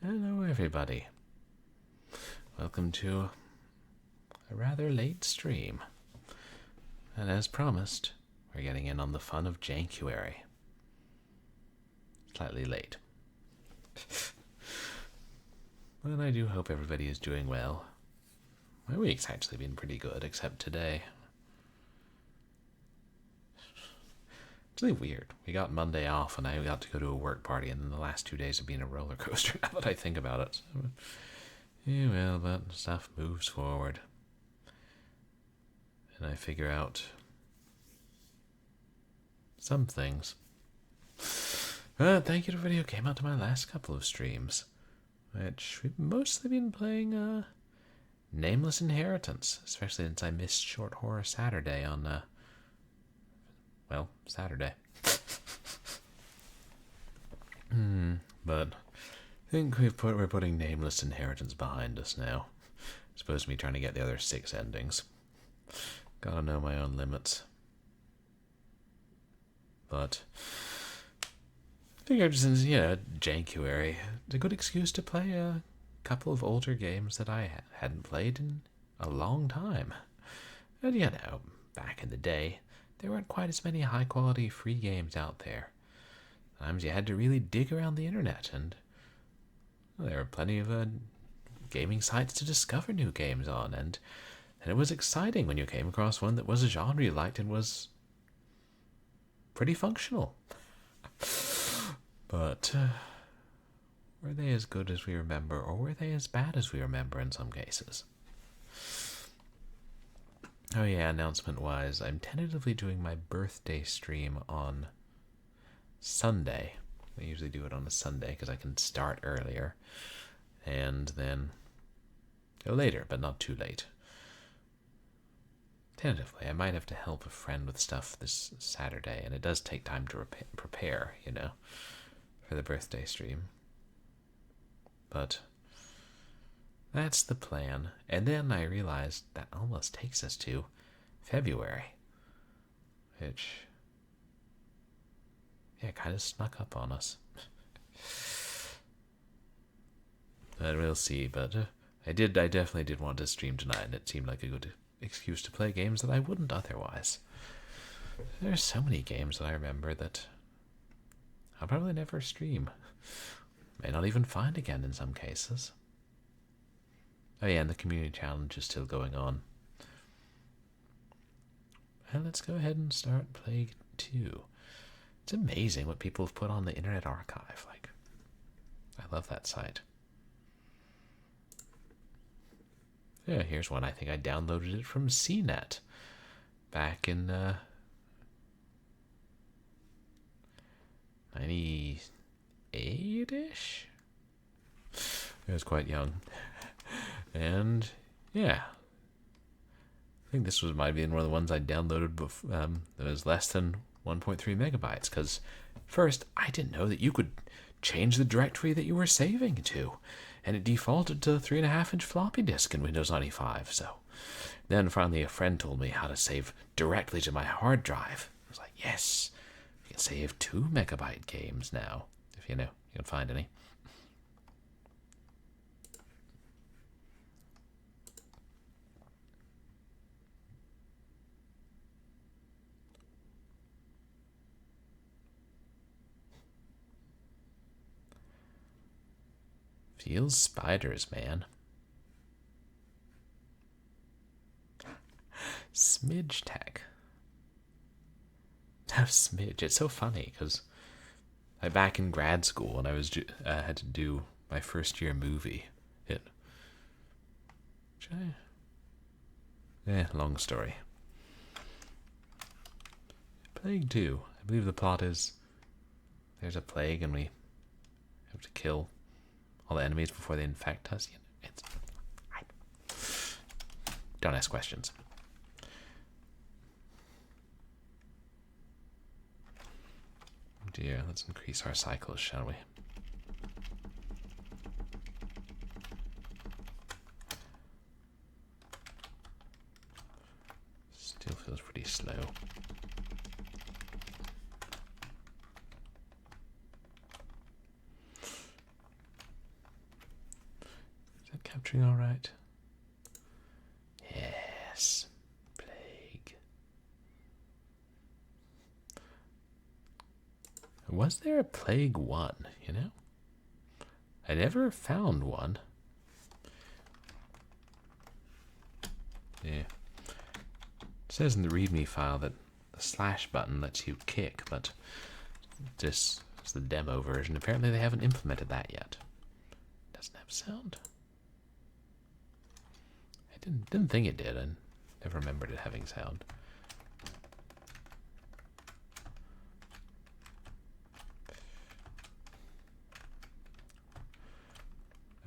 Hello everybody. Welcome to a rather late stream. And as promised, we're getting in on the fun of Jankuary. Slightly late. But I do hope everybody is doing well. My week's actually been pretty good, except today. It's really weird. We got Monday off and I got to go to a work party, and then the last 2 days have been a roller coaster now that I think about it. Yeah, well, but stuff moves forward. And I figure out some things. Thank you to everybody who came out to my last couple of streams, which we've mostly been playing Nameless Inheritance, especially since I missed Short Horror Saturday on, Saturday. But I think we're putting Nameless Inheritance behind us now. It's supposed to be trying to get the other 6 endings. Gotta know my own limits. But I figured since, Jankuary, it's a good excuse to play a couple of older games that I hadn't played in a long time. And back in the day, there weren't quite as many high-quality free games out there. Sometimes you had to really dig around the internet, and there were plenty of gaming sites to discover new games on, and it was exciting when you came across one that was a genre you liked and was pretty functional. But were they as good as we remember, or were they as bad as we remember in some cases? Oh yeah, announcement-wise, I'm tentatively doing my birthday stream on Sunday. I usually do it on a Sunday because I can start earlier and then go later, but not too late. Tentatively, I might have to help a friend with stuff this Saturday, and it does take time to prepare, for the birthday stream. But that's the plan. And then I realized that almost takes us to February, which, kind of snuck up on us. But we'll see. But I definitely did want to stream tonight, and it seemed like a good excuse to play games that I wouldn't otherwise. There's so many games that I remember that I'll probably never stream. May not even find again in some cases. Oh yeah, and the community challenge is still going on. And let's go ahead and start Plague 2. It's amazing what people have put on the Internet Archive. I love that site. Yeah, here's one. I think I downloaded it from CNET back in 98-ish? I was quite young. And yeah, I think this might have been one of the ones I downloaded before, that was less than 1.3 megabytes, because first I didn't know that you could change the directory that you were saving to, and it defaulted to 3.5-inch floppy disk in Windows 95. So then finally a friend told me how to save directly to my hard drive. I was like, yes, you can save 2 megabyte games now, if you can find any. Feels spiders, man. Smidge Tech. Oh, Smidge. It's so funny because back in grad school when I had to do my first year movie. Long story. Plague 2. I believe the plot is there's a plague and we have to kill all the enemies before they infect us. Don't ask questions. Oh dear, let's increase our cycles, shall we? Still feels pretty slow. capturing all right? Yes. Plague. Was there a Plague 1, you know? I never found one. Yeah. It says in the README file that the slash button lets you kick, but this is the demo version. Apparently they haven't implemented that yet. Doesn't have sound. I didn't think it did. I never remembered it having sound.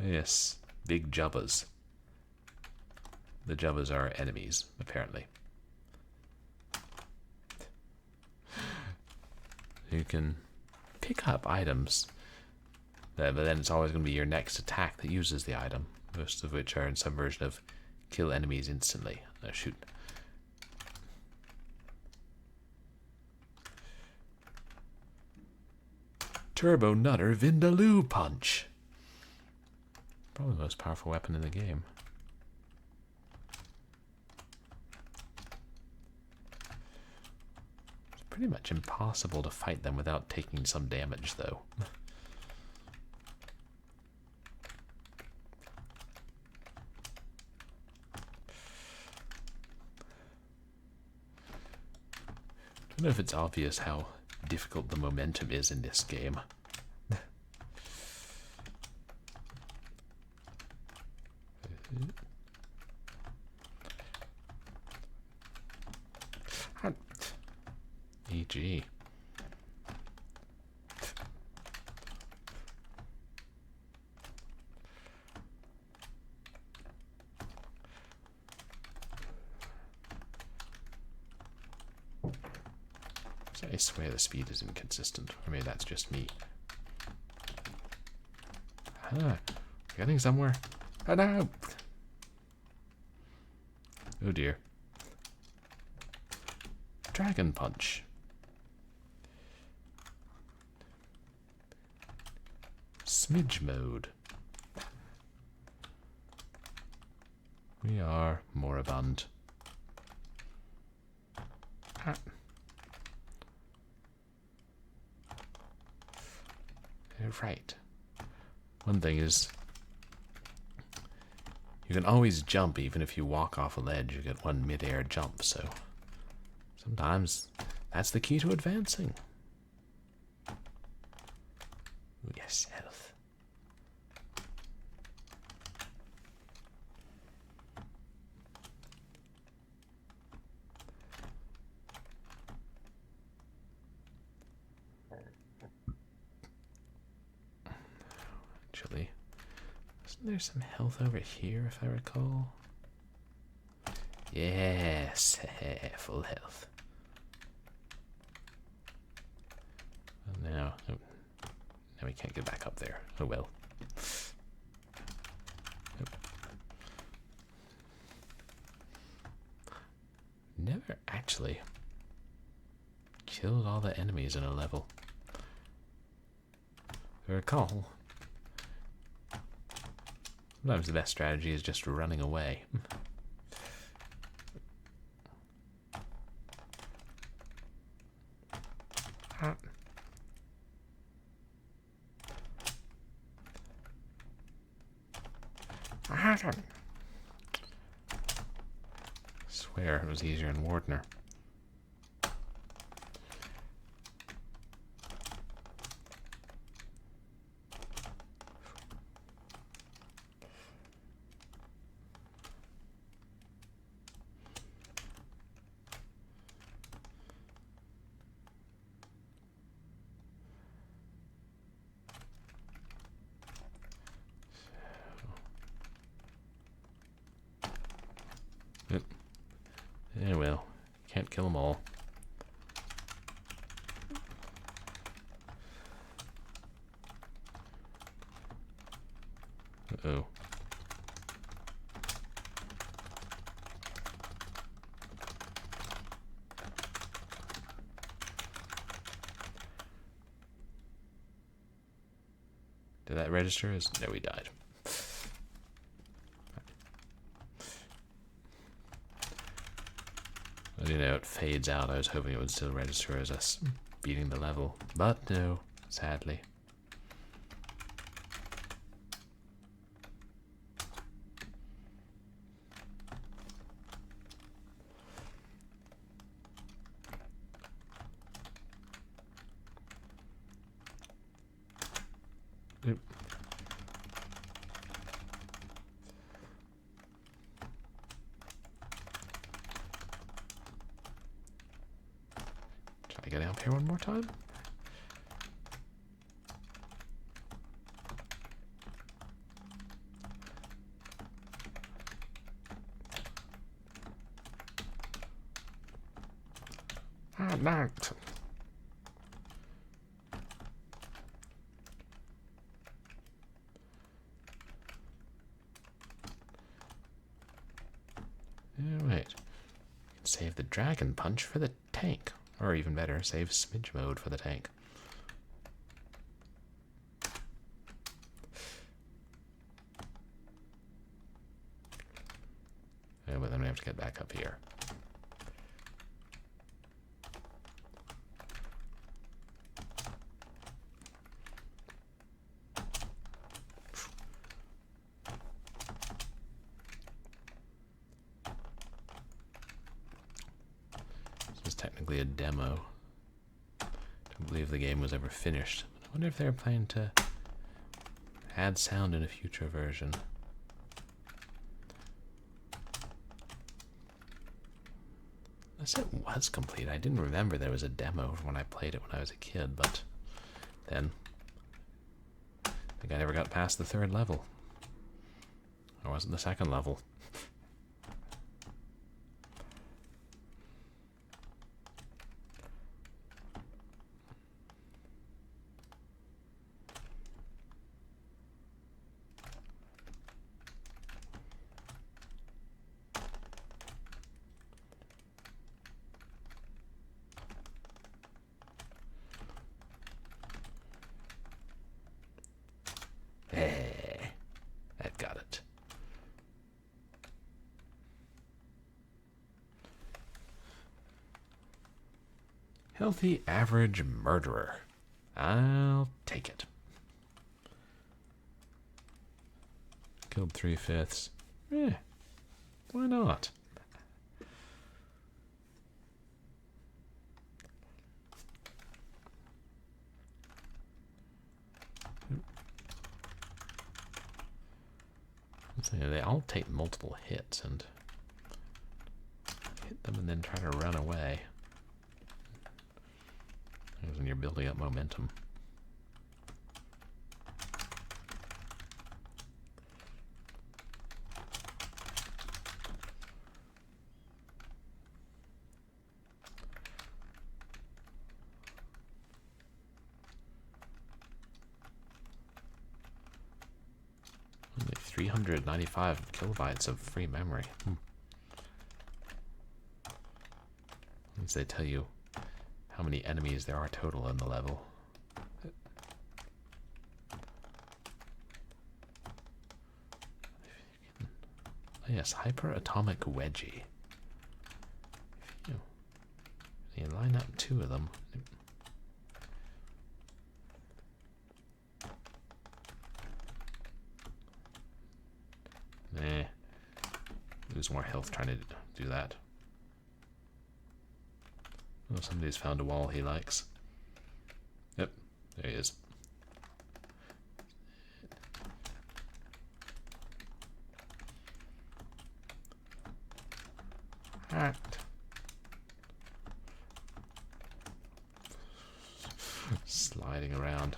Yes, big jubbas. The jubbas are enemies, apparently. You can pick up items, but then it's always going to be your next attack that uses the item, most of which are in some version of kill enemies instantly. Oh, shoot. Turbo Nutter Vindaloo Punch. Probably the most powerful weapon in the game. It's pretty much impossible to fight them without taking some damage, though. I don't know if it's obvious how difficult the momentum is in this game. E.g. I swear the speed is inconsistent. Or maybe that's just me. Getting somewhere. Oh no! Oh dear. Dragon Punch. Smidge mode. We are moribund. Right. One thing is, you can always jump even if you walk off a ledge. You get one mid-air jump, so sometimes that's the key to advancing. Ooh, yes, health. Actually, isn't there some health over here, if I recall? Yes, full health. And now we can't get back up there. Oh well. Never actually killed all the enemies in a level. I recall. Sometimes the best strategy is just running away. I swear it was easier in Wardner. Yeah, well, can't kill them all. Uh-oh. Did that register as... No, we died. You know, it fades out. I was hoping it would still register as us beating the level, but no, sadly. Oop. Try to get up here one more time. Ah, knocked. Alright. Save the dragon punch for the tank. Or even better, save smidge mode for the tank. Yeah, but then we have to get back up here. Technically a demo. Don't believe the game was ever finished. I wonder if they're planning to add sound in a future version. Unless it was complete. I didn't remember there was a demo when I played it when I was a kid, but then I think I never got past the 3rd level. Or was it the 2nd level? That got it. Healthy average murderer. I'll take it. Killed 3/5. Why not? They all take multiple hits and hit them and then try to run away. That's when you're building up momentum. Only 395 kilobytes of free memory. Means they tell you how many enemies there are total in the level. Oh yes, hyperatomic wedgie. You line up 2 of them. Nah. Lose more health trying to do that. Oh, somebody's found a wall he likes. Yep, there he is. Hacked. Sliding around.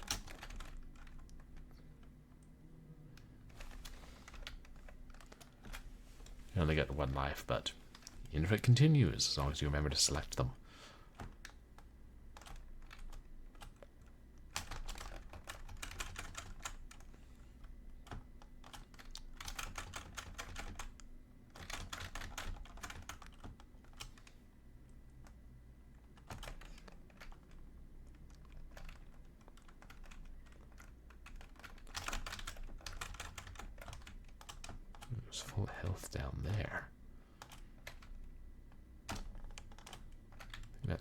You only get 1 life, but even if it continues, as long as you remember to select them. There's full health down there.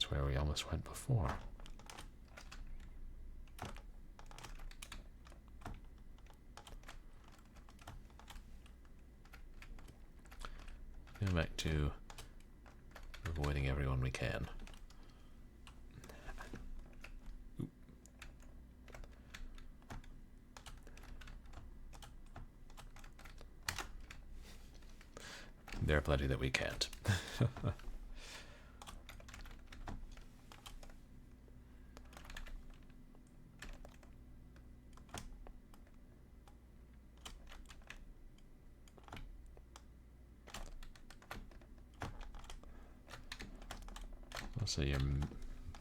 That's where we almost went before. Go back to avoiding everyone we can. There are plenty that we can't. Also, your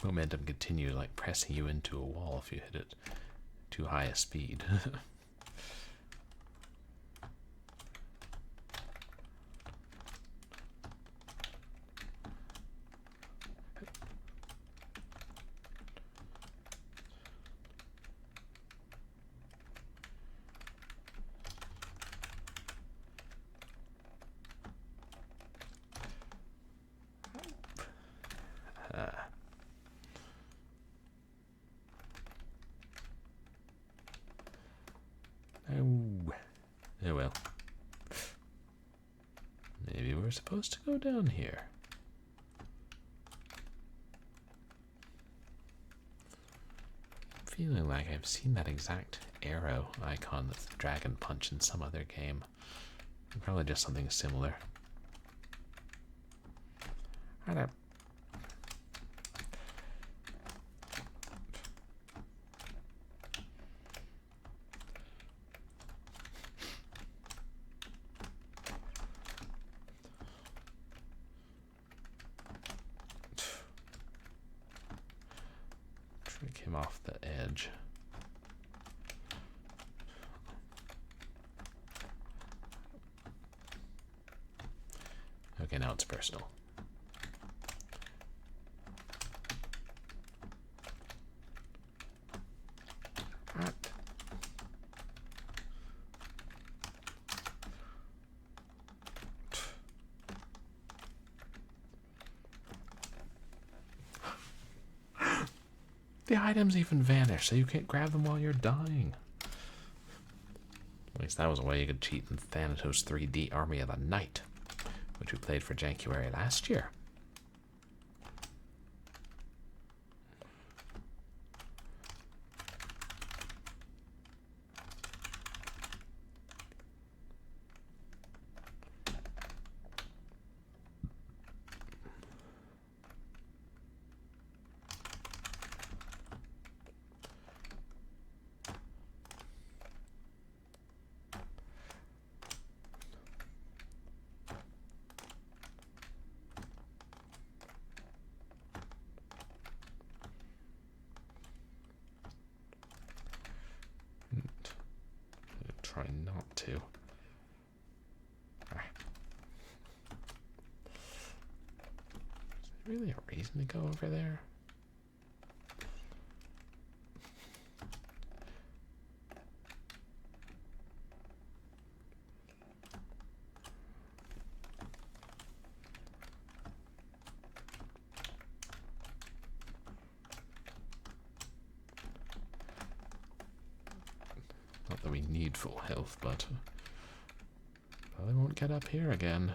momentum continue like pressing you into a wall if you hit it too high a speed. Oh well. Maybe we're supposed to go down here. Feeling like I've seen that exact arrow icon that's the dragon punch in some other game. Probably just something similar. I don't. Trick him off the edge. Okay, now it's personal. The items even vanish, so you can't grab them while you're dying. At least that was a way you could cheat in Thanatos 3D Army of the Night, which we played for Jankuary last year. Try not to. Is there really a reason to go over there? Not that we need full health, but probably won't get up here again.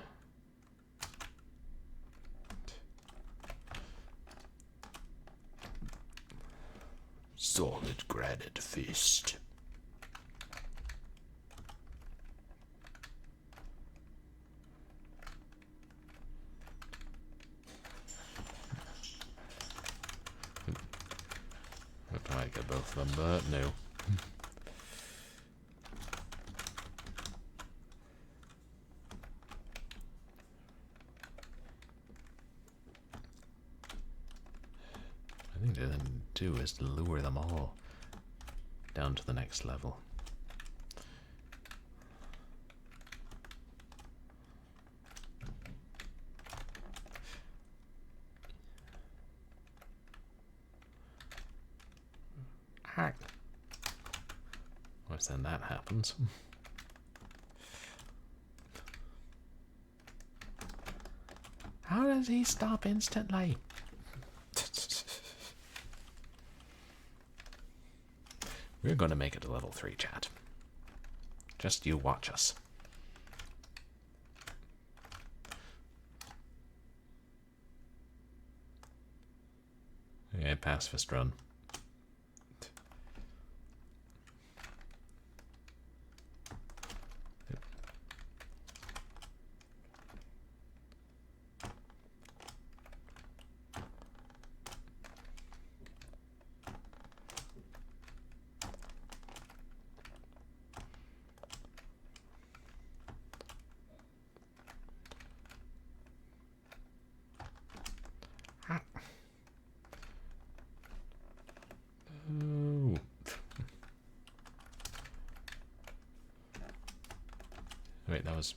Solid granite fist. I might get both of them, but no. I think to then do is to lure them all down to the next level. Hack. Once then that happens. How does he stop instantly? We're going to make it a level 3, chat. Just you watch us. Okay, pacifist run. Oh. Wait, that was...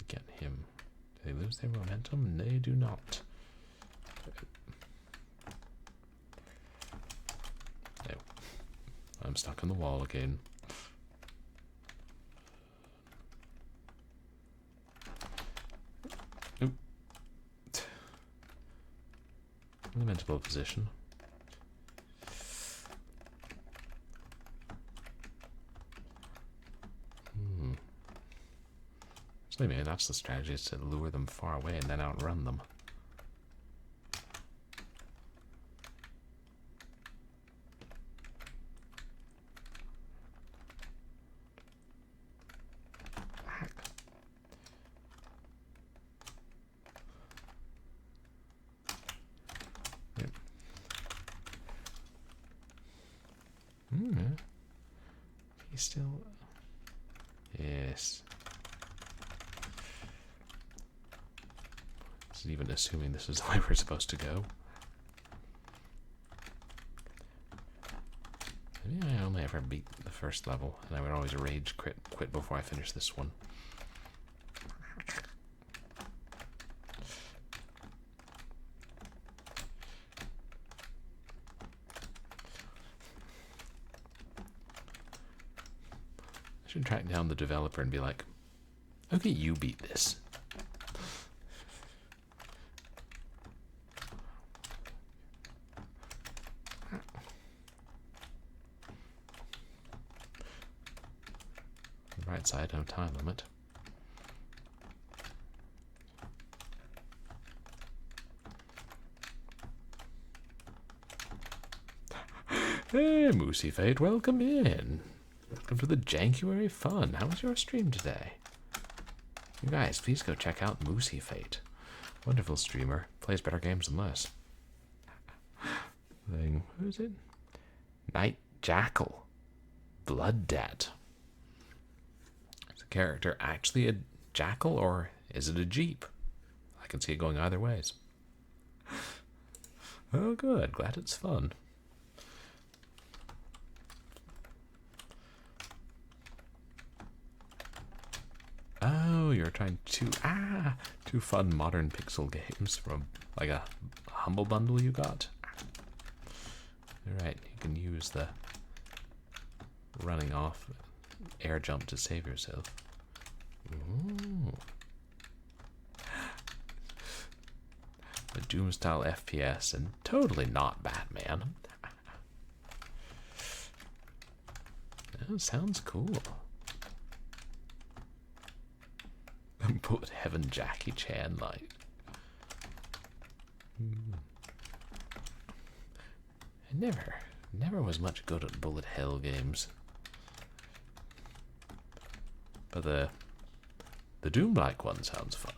Get him. Do they lose their momentum? They do not. No. I'm stuck on the wall again. Oop. Lamentable position. So maybe that's the strategy, is to lure them far away and then outrun them. Yep. He's still... Yes. Even assuming this is the way we're supposed to go. Maybe I only ever beat the first level, and I would always rage quit before I finish this one. I should track down the developer and be like, okay, you beat this. Right side, no time limit. Hey, Moosey Fate, welcome in. Welcome to the Jankuary fun. How was your stream today? You guys, please go check out Moosey Fate. Wonderful streamer. Plays better games than less. Who is it? Night Jackal. Blood Debt. Character actually a jackal, or is it a jeep? I can see it going either ways. Oh good, glad it's fun. Oh, you're trying to two fun modern pixel games from like a humble bundle you got. Alright, you can use the running off air jump to save yourself. Ooh. A Doom style FPS and totally not Batman. That sounds cool. Bullet Heaven Jackie Chan like. I never was much good at bullet hell games. But the Doom-like one sounds fun.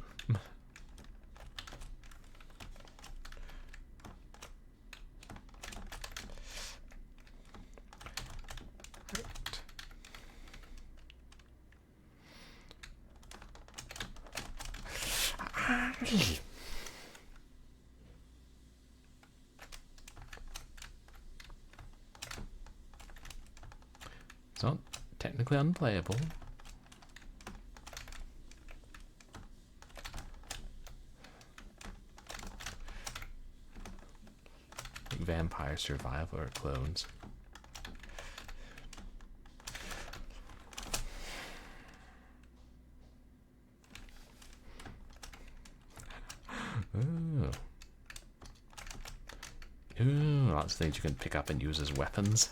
It's not technically unplayable. like Vampire Survivor clones. Ooh. Ooh, lots of things you can pick up and use as weapons.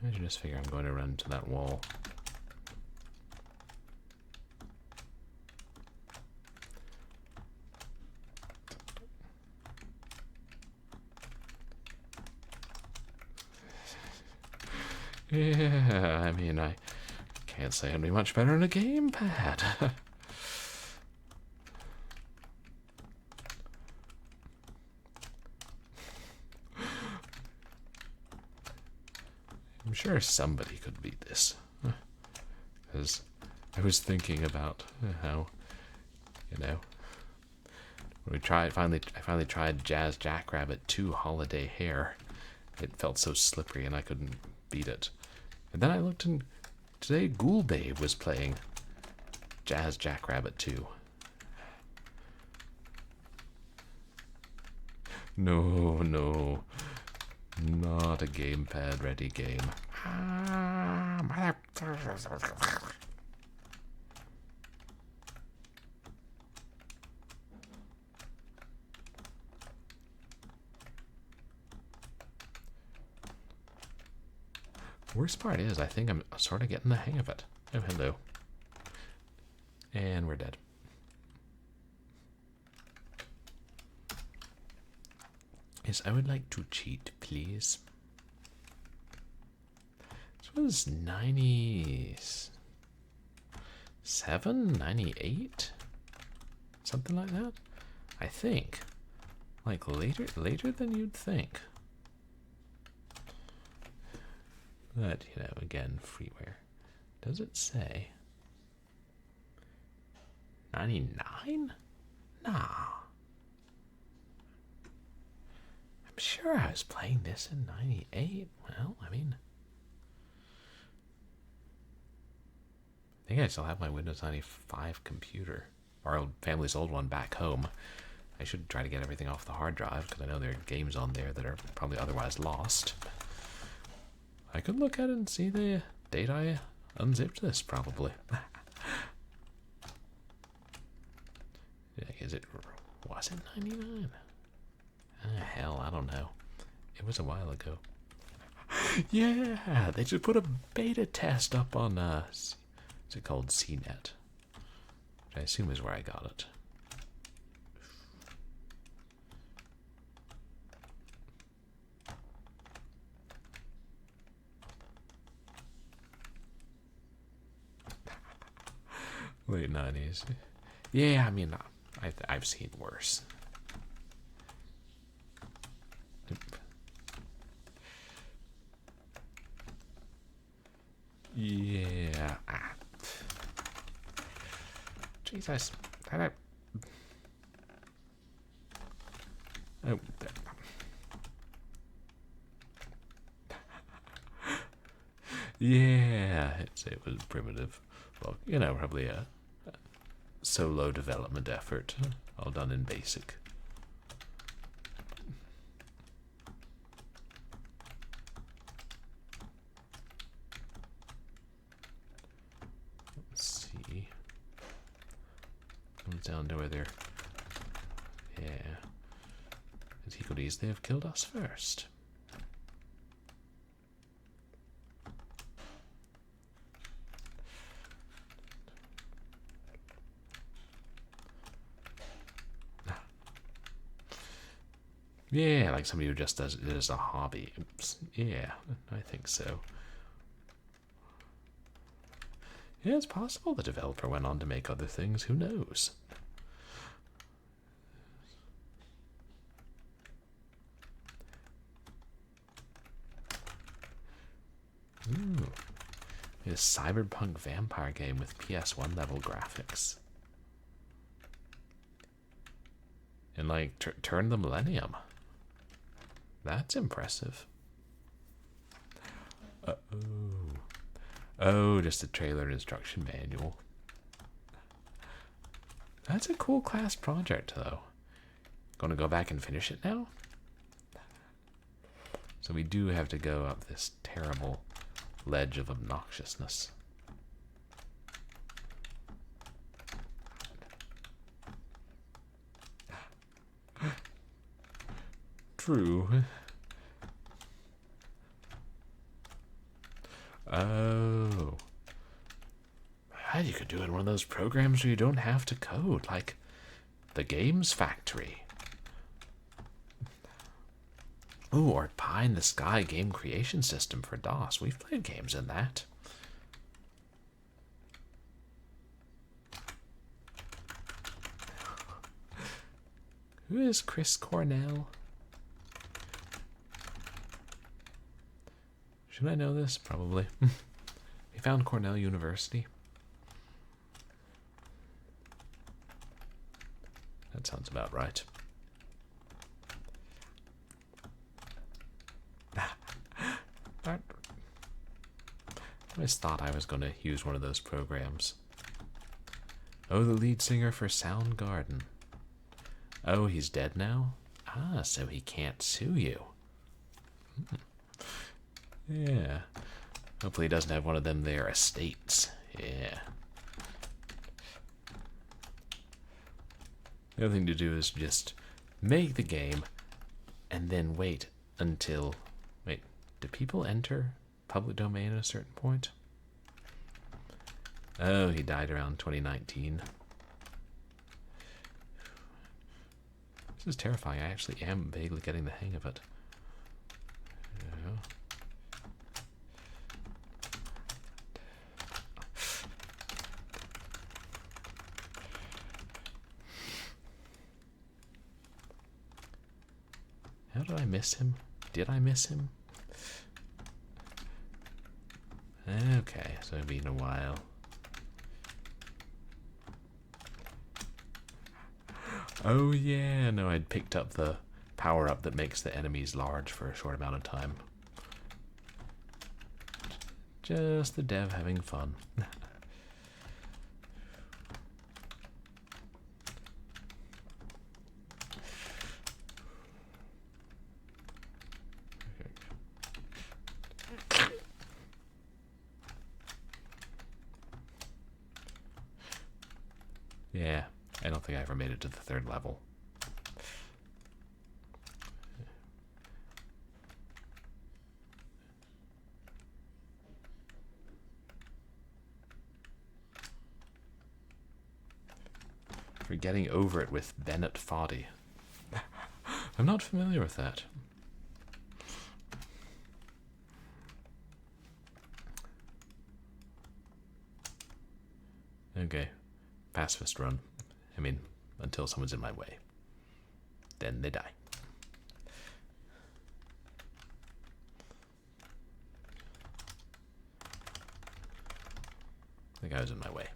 I just figure I'm going to run to that wall. Yeah, I mean, I can't say I'd be much better on a gamepad. I'm sure somebody could beat this. Because I was thinking about how, you know, when I finally tried Jazz Jackrabbit 2 Holiday Hair. It felt so slippery and I couldn't beat it. And then I looked, and today Ghoul Babe was playing Jazz Jackrabbit 2. No, no. Not a gamepad ready game. Worst part is, I think I'm sort of getting the hang of it. Oh, hello. And we're dead. Yes, I would like to cheat, please. This was 97, 98? Something like that? I think. Like later than you'd think. But, you know, again, freeware. Does it say 99? Nah. I'm sure I was playing this in 98. Well, I mean, I think I still have my Windows 95 computer. Our family's old one back home. I should try to get everything off the hard drive, because I know there are games on there that are probably otherwise lost. I could look at it and see the date I unzipped this, probably. Was it 99? Hell, I don't know. It was a while ago. Yeah, they just put a beta test up on, what's it called? CNET. Which I assume is where I got it. Late 90s. Yeah, I mean, I've seen worse. Yeah. Jesus. Oh. Yeah, it was primitive. Well, you know, probably a solo development effort, all done in BASIC. Let's see. Comes down to whether, yeah, he could easily have killed us first. Yeah, like somebody who just does it as a hobby. Oops. Yeah, I think so. Yeah, it's possible the developer went on to make other things. Who knows? Ooh. A cyberpunk vampire game with PS1 level graphics. in like turn the millennium. That's impressive. Oh, just a trailer instruction manual. That's a cool class project, though. Gonna go back and finish it now? So we do have to go up this terrible ledge of obnoxiousness. True. Oh. You could do it in one of those programs where you don't have to code, like the Games Factory. Ooh, or Pie in the Sky game creation system for DOS. We've played games in that. Who is Chris Cornell? Should I know this? Probably. He found Cornell University. That sounds about right. I always thought I was going to use one of those programs. Oh, the lead singer for Soundgarden. Oh, he's dead now? Ah, so he can't sue you. Yeah. Hopefully he doesn't have one of them there estates. Yeah. The other thing to do is just make the game and then wait until... Wait, do people enter public domain at a certain point? Oh, he died around 2019. This is terrifying. I actually am vaguely getting the hang of it. Yeah. How did I miss him? Did I miss him? Okay, so it's been a while. Oh yeah, no, I'd picked up the power-up that makes the enemies large for a short amount of time. Just the dev having fun. Yeah, I don't think I ever made it to the 3rd level. For getting over it with Bennett Foddy. I'm not familiar with that. Okay. Pacifist run. I mean, until someone's in my way. Then they die. The guy was in my way.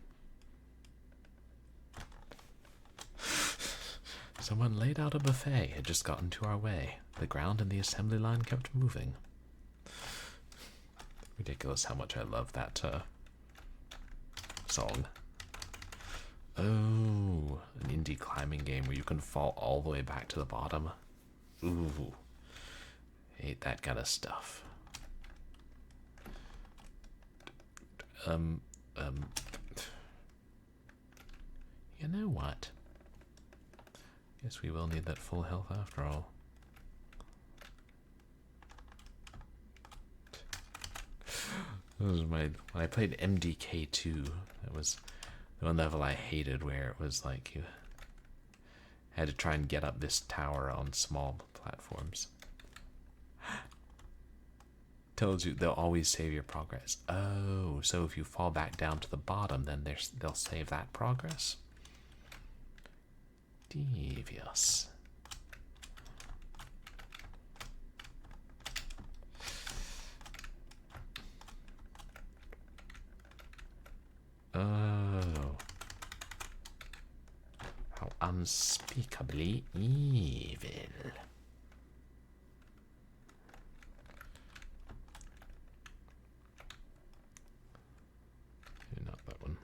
Someone laid out a buffet had just gotten to our way. The ground and the assembly line kept moving. Ridiculous how much I love that song. Oh, an indie climbing game where you can fall all the way back to the bottom. Ooh, hate that kind of stuff. You know what? Guess we will need that full health after all. This was when I played MDK2, that was the one level I hated, where it was like you had to try and get up this tower on small platforms. Tells you they'll always save your progress. Oh, so if you fall back down to the bottom, then they'll save that progress? Devious. Oh. Ow. unspeakably evil. Not that one.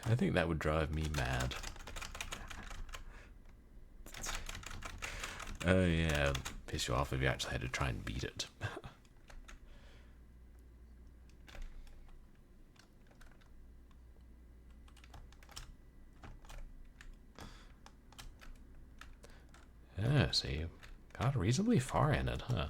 I think that would drive me mad. Oh yeah, piss you off if you actually had to try and beat it. Yeah, so you got reasonably far in it, huh?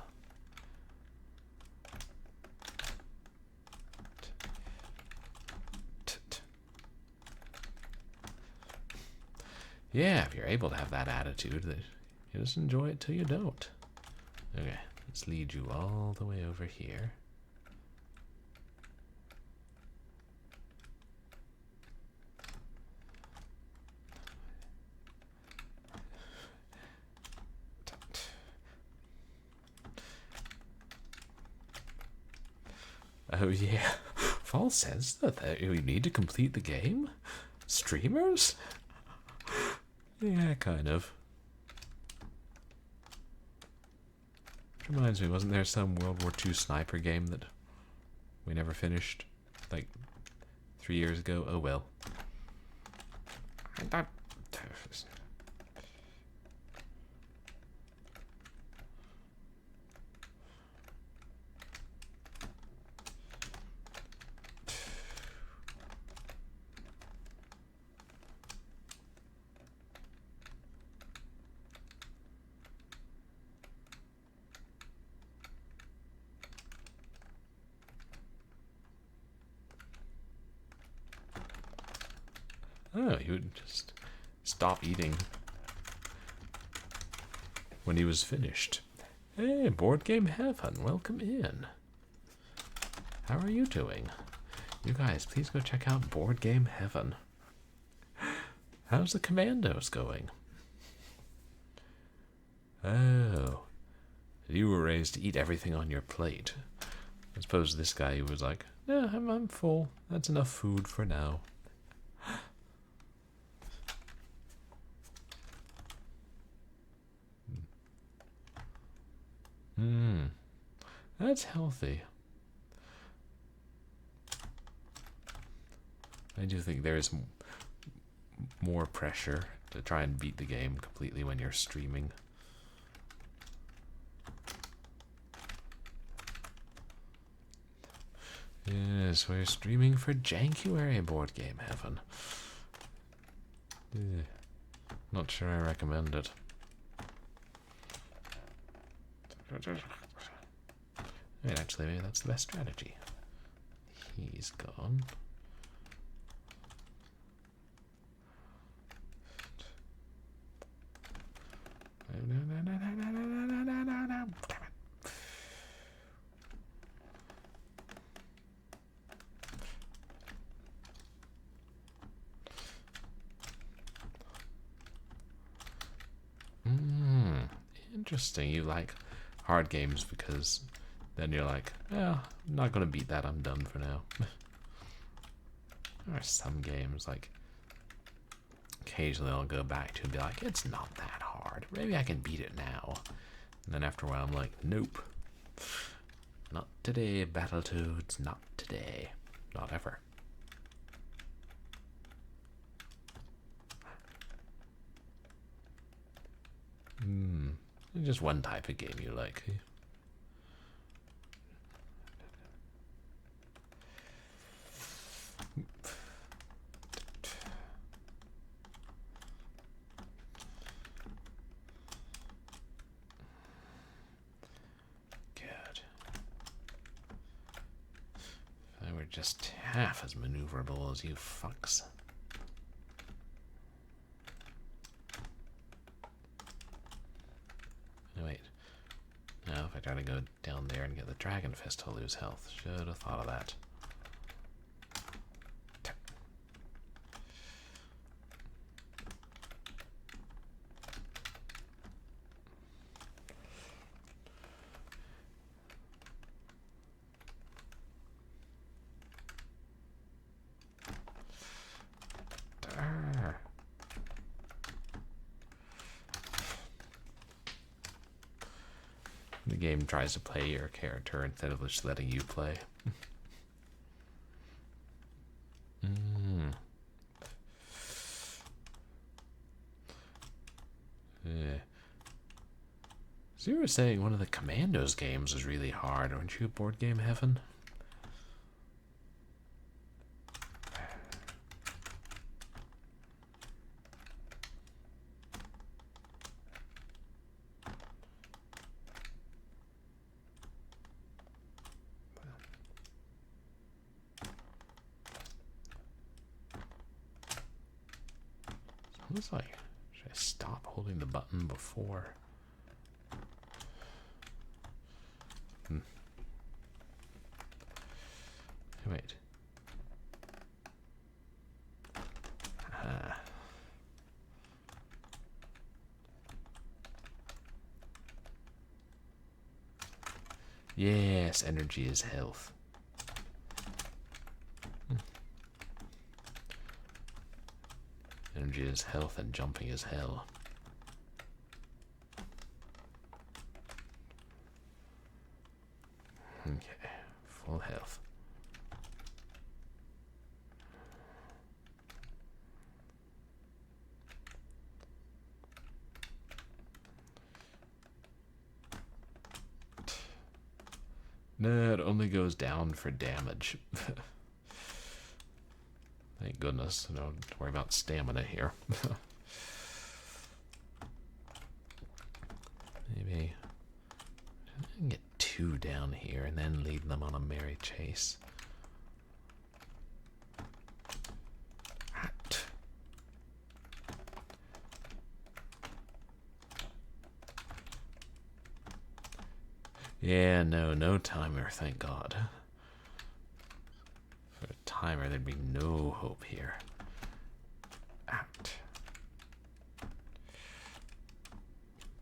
Yeah, if you're able to have that attitude, that you just enjoy it till you don't. Okay, let's lead you all the way over here. Oh yeah, Fall says that we need to complete the game? Streamers? Yeah, kind of. Reminds me, wasn't there some World War II sniper game that we never finished? Like 3 years ago? Oh well. Oh, he would just stop eating when he was finished. Hey, Board Game Heaven, welcome in. How are you doing? You guys, please go check out Board Game Heaven. How's the Commandos going? Oh, you were raised to eat everything on your plate. I suppose this guy was like, yeah, I'm full. That's enough food for now. That's healthy. I do think there is more pressure to try and beat the game completely when you're streaming. Yes, we're streaming for Jankuary Board Game Heaven. Not sure I recommend it. Wait, actually, maybe that's the best strategy. He's gone. Interesting. You like hard games because then you're like, yeah, I'm not going to beat that. I'm done for now. There are some games, like, occasionally I'll go back to and be like, it's not that hard. Maybe I can beat it now. And then after a while, I'm like, nope. Not today, Battletoads. Not today. Not ever. Just one type of game you like. Good. If I were just half as maneuverable as you fucks. Wait. Now if I try to go down there and get the Dragon Fist, I'll lose health. Should have thought of that. game tries to play your character instead of just letting you play. Yeah. So you were saying one of the Commandos games was really hard, aren't you, Board Game Heaven? It was like, should I stop holding the button before? Wait. Yes, energy is health. Energy is health and jumping is hell. Okay, full health. No, it only goes down for damage. Thank goodness. I don't have to worry about stamina here. Maybe I can get 2 down here and then lead them on a merry chase. Yeah, no timer, thank God. For a timer, there'd be no hope here. Out.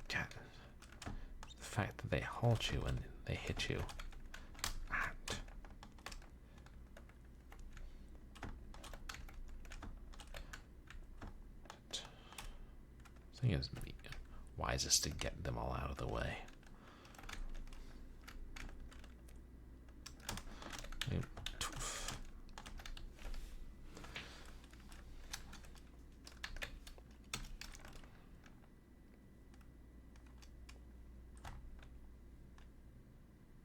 God. The fact that they halt you and they hit you. Out. I think it's wisest to get them all out of the way.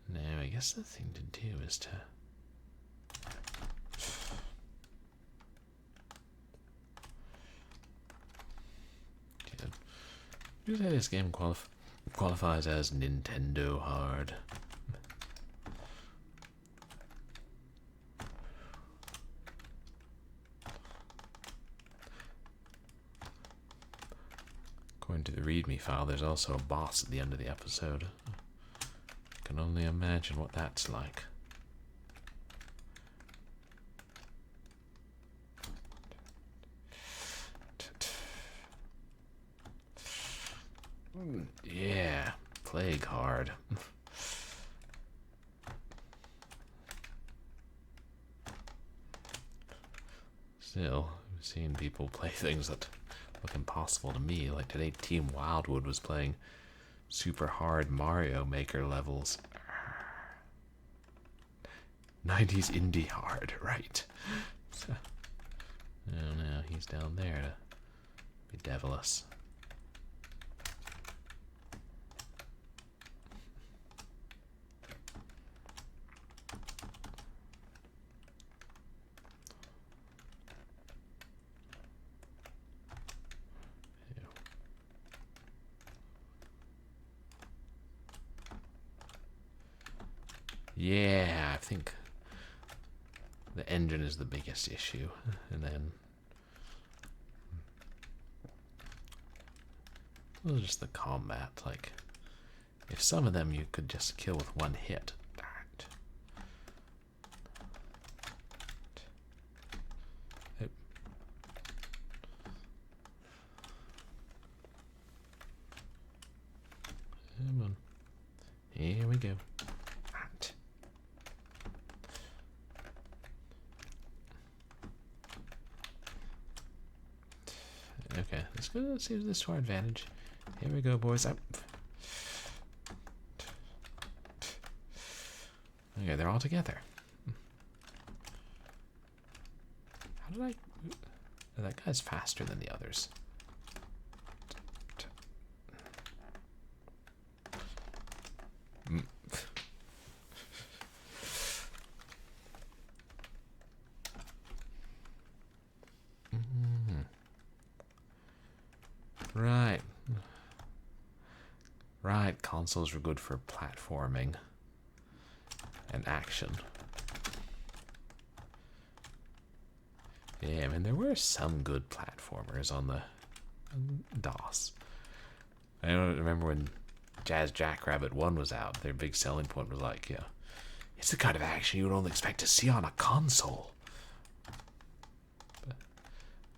Now, I guess the thing to do is to... You say this game qualifies as Nintendo hard. According to the README file, there's also a boss at the end of the episode. I can only imagine what that's like. Yeah, plague hard. Still, I've seen people play things that look impossible to me. Like today, Team Wildwood was playing super hard Mario Maker levels. 90s indie hard, right? Oh no, he's down there to be devilous. Yeah, I think the engine is the biggest issue, and then well, just the combat. Like, if some of them you could just kill with one hit. Come on. Here we go. Okay, let's use this to our advantage. Here we go, boys. Up. they're all together. How did I... Oh, that guy's faster than the others. Right. Right, consoles were good for platforming and action. Yeah, I mean, there were some good platformers on the DOS. I don't remember when Jazz Jackrabbit 1 was out, their big selling point was like, yeah, it's the kind of action you would only expect to see on a console.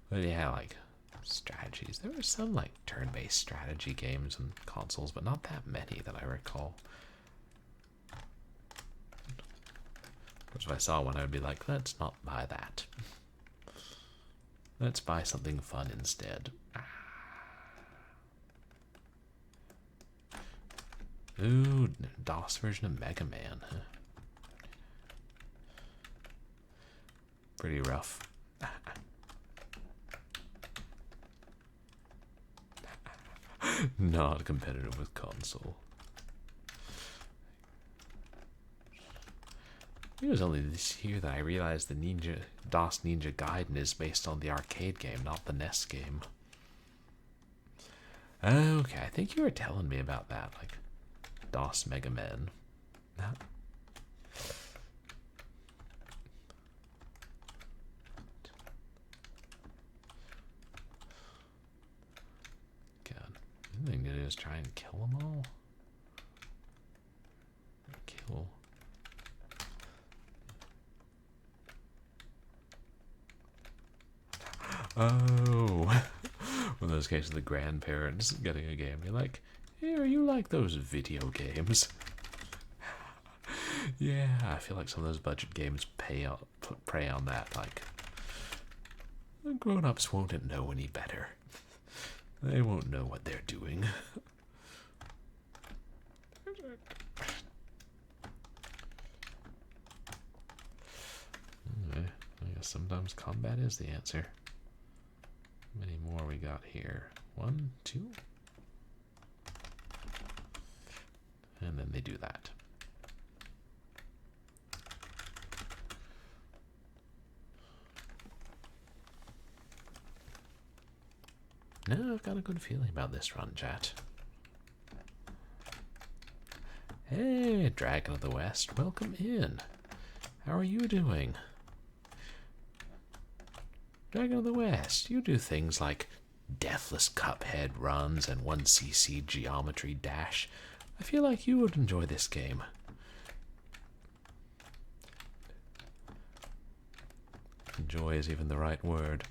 But yeah, like strategies. There were some like turn-based strategy games and consoles, but not that many that I recall. Which if I saw one, I would be like, let's not buy that. Let's buy something fun instead. Ooh, DOS version of Mega Man. Huh? Pretty rough. Not competitive with console. It was only this year that I realized the DOS Ninja Gaiden is based on the arcade game, not the NES game. Okay, I think you were telling me about that, like DOS Mega Man. God, the thing to do is try and kill them all. Kill. Oh, one of those cases of the grandparents getting a game. You're like, here, you like those video games? Yeah, I feel like some of those budget games prey on that. Like, the grown-ups won't know any better. They won't know what they're doing. Okay, I guess sometimes combat is the answer. How many more we got here? 1, 2. And then they do that. No, I've got a good feeling about this run, chat. Hey, Dragon of the West, welcome in. How are you doing? Dragon of the West, you do things like Deathless Cuphead runs and 1cc Geometry Dash. I feel like you would enjoy this game. Enjoy is even the right word.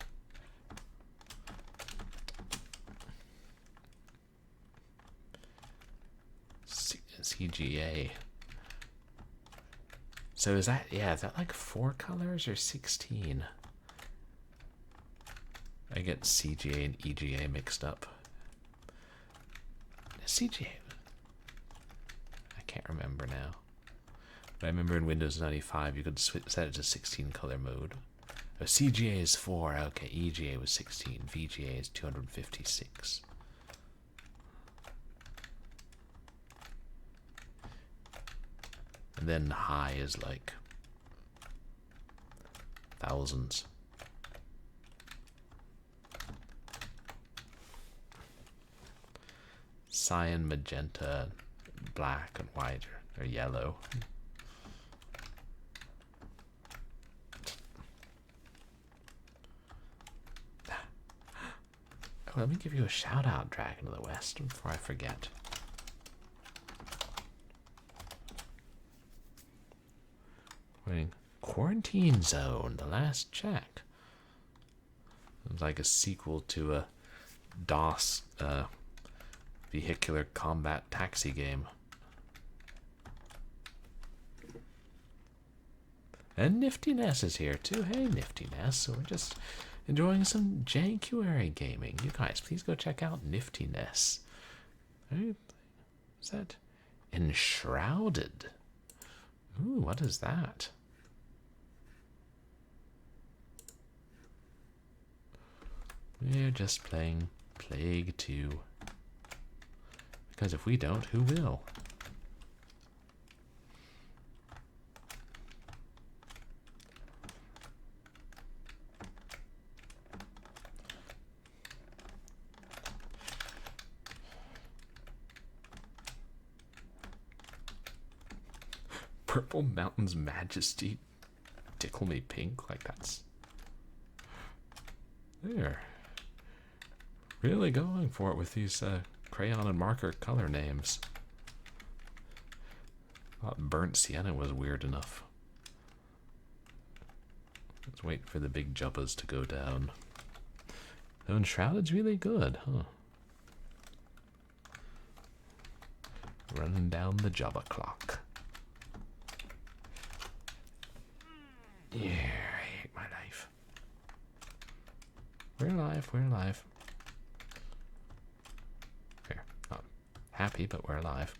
CGA. So is that, yeah, is that like 4 colors or 16? I get CGA and EGA mixed up. CGA. I can't remember now. But I remember in Windows 95 you could set it to 16 color mode. Oh, CGA is 4, okay, EGA was 16, VGA is 256. And then high is like thousands. Cyan, magenta, black, and white, or yellow. Oh, let me give you a shout out, Dragon of the West, before I forget. Quarantine Zone, The Last Check. It's like a sequel to a DOS vehicular combat taxi game. And Niftiness is here too. Hey, Niftiness. So we're just enjoying some Jankuary gaming. You guys, please go check out Niftiness. Is that Enshrouded? Ooh, what is that? We're just playing Plague 2. Because if we don't, who will? Purple Mountain's Majesty. Tickle me pink, like that's... There. Really going for it with these crayon and marker color names. Thought Burnt Sienna was weird enough. Let's wait for the big jubbas to go down. Oh, and Shrouded's really good, huh? Running down the jubba clock. Yeah, I hate my life. We're alive, we're alive. Here, not happy, but we're alive.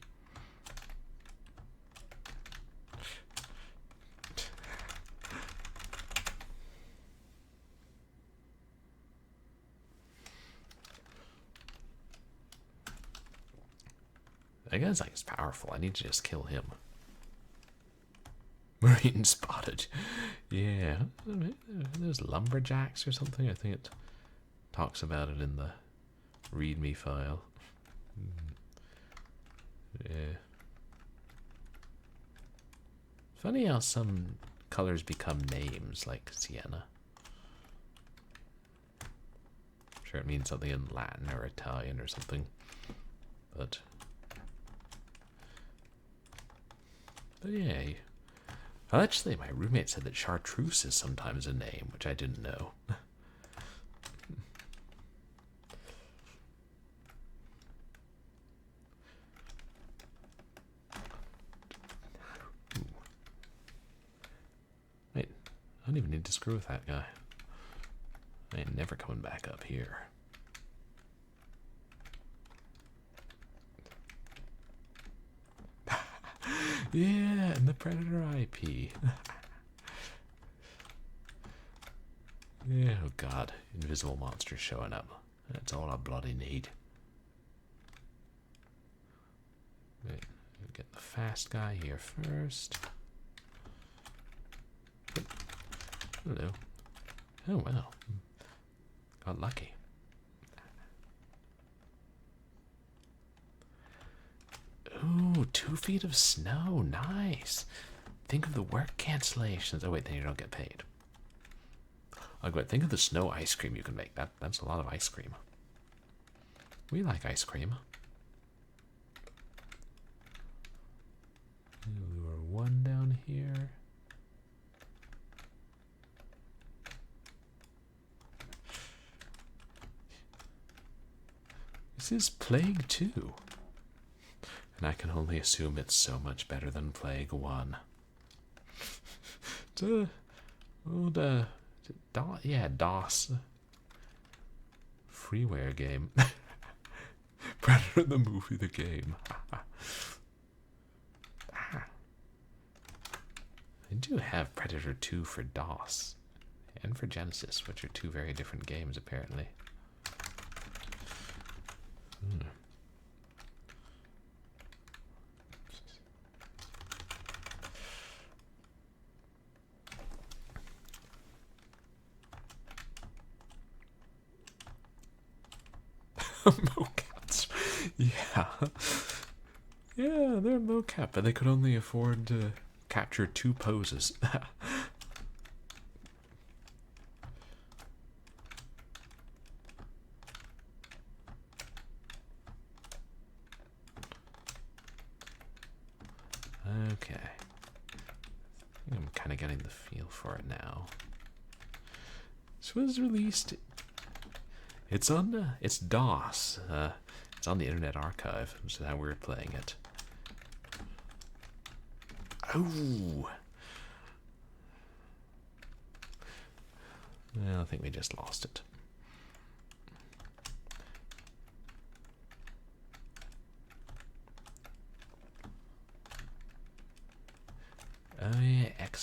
I guess like, it's powerful. I need to just kill him. Marine spotted. Yeah. There's lumberjacks or something. I think it talks about it in the README file. Yeah. Funny how some colors become names, like sienna. I'm sure it means something in Latin or Italian or something. But yeah. Well, actually, my roommate said that chartreuse is sometimes a name, which I didn't know. Wait, I don't even need to screw with that guy. I ain't never coming back up here. Yeah, and the Predator IP. Yeah, oh god, invisible monsters showing up. That's all I bloody need. Wait, get the fast guy here first. Hello. Oh wow. Got lucky. Ooh, 2 feet of snow. Nice. Think of the work cancellations. Oh, wait, then you don't get paid. Oh, good. Think of the snow ice cream you can make. That's a lot of ice cream. We like ice cream. Lure 1 down here. This is Plague 2. And I can only assume it's so much better than Plague 1. It's a old, DOS freeware game. Predator the movie, the game. I do have Predator 2 for DOS and for Genesis, which are 2 very different games, apparently. Mocaps. Yeah. Yeah, they're mocap, but they could only afford to capture 2 poses. Okay. I'm kind of getting the feel for it now. This was released. It's on. It's DOS. It's on the Internet Archive, which is how we're playing it. Oh. Well, I think we just lost it.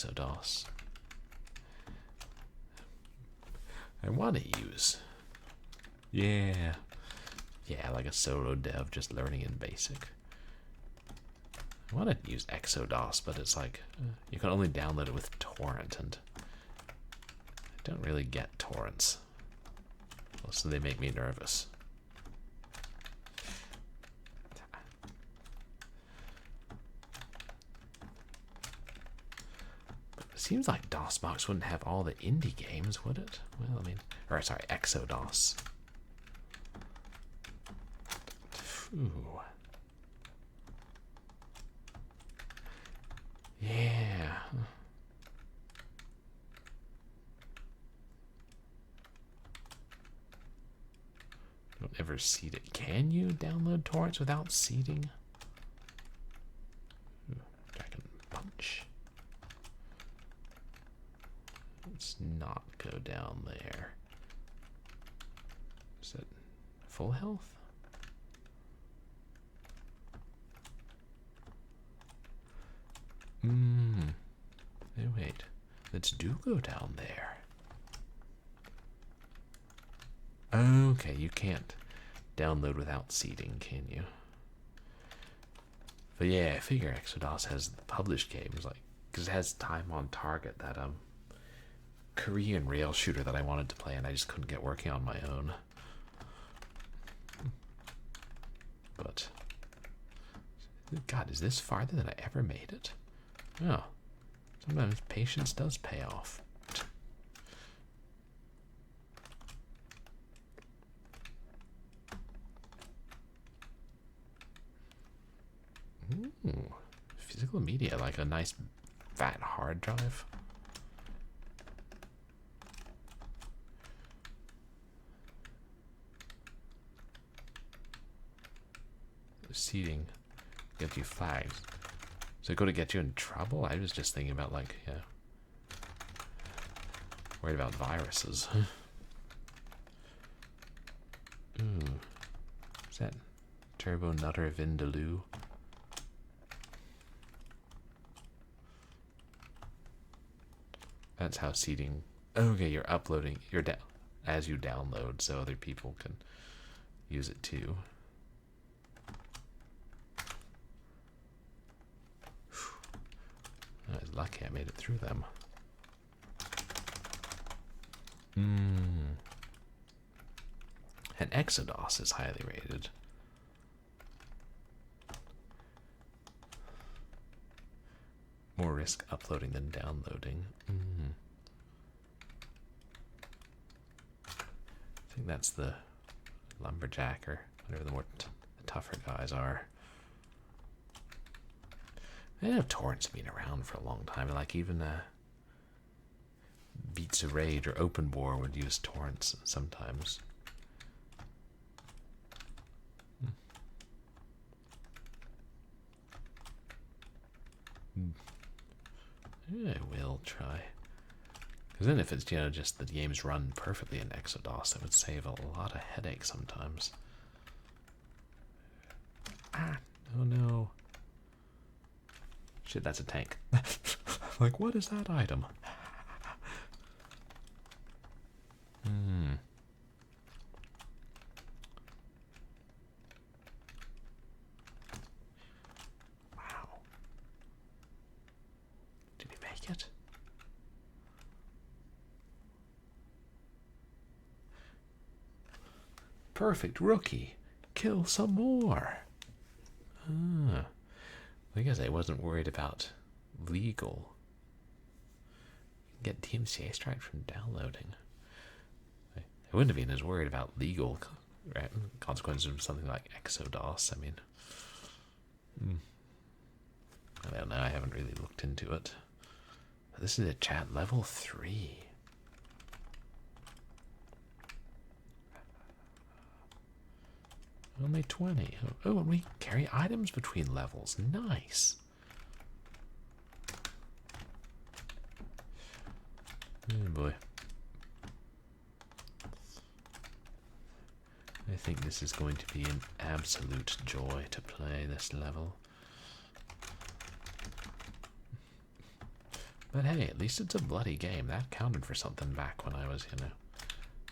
Exodos. I want to use... Yeah, like a solo dev just learning in basic. I want to use Exodos, but it's like you can only download it with torrent, and I don't really get torrents. So they make me nervous. But it seems like DOSBox wouldn't have all the indie games, would it? Well, I mean, or sorry, Exodos. Ooh. Yeah. Don't ever seed it. Can you download torrents without seeding? Dragon Punch. Let's not go down there. Is it full health? Oh, wait. Let's do go down there. Okay, you can't download without seeding, can you? But yeah, I figure Exodos has published games, like, because it has Time on Target, that Korean rail shooter that I wanted to play and I just couldn't get working on my own. But God, is this farther than I ever made it? Oh, sometimes patience does pay off. Ooh, physical media, like a nice fat hard drive. Seeding get you flags. So it going to get you in trouble? I was just thinking about, like, yeah, worried about viruses. Ooh, is that Turbo Nutter Vindaloo? That's how seeding. Okay, you're uploading. You're down as you download, so other people can use it too. I was lucky I made it through them. And Exodos is highly rated. More risk uploading than downloading. I think that's the lumberjack, or whatever the tougher guys are. I know torrents been around for a long time. Like even Beats of Rage or Open Bore would use torrents sometimes. I will try. Because then if it's, you know, just the games run perfectly in Exodos, it would save a lot of headache sometimes. Ah, oh no. Shit, that's a tank. Like, what is that item? Wow. Did he make it? Perfect rookie. Kill some more. I guess I wasn't worried about legal. Get DMCA strike from downloading. I wouldn't have been as worried about legal consequences of something like Exodos. I mean, I don't know. I haven't really looked into it. But this is a chat level 3. Only 20. Oh, and we carry items between levels. Nice. Oh boy. I think this is going to be an absolute joy to play this level. But hey, at least it's a bloody game. That counted for something back when I was, you know,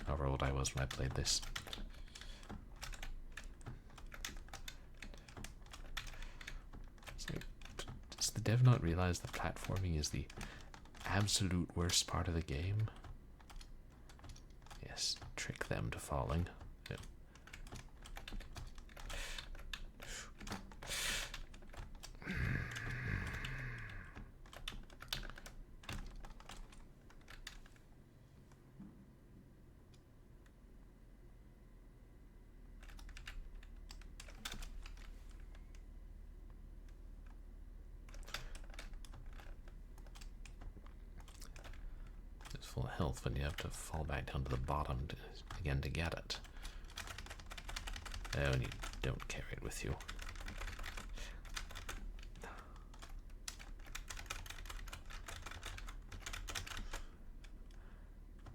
however old I was when I played this. So, does the dev not realize that platforming is the absolute worst part of the game? Yes, trick them to falling. Yeah. Full health, but you have to fall back down to the bottom again to get it. Oh, and you don't carry it with you.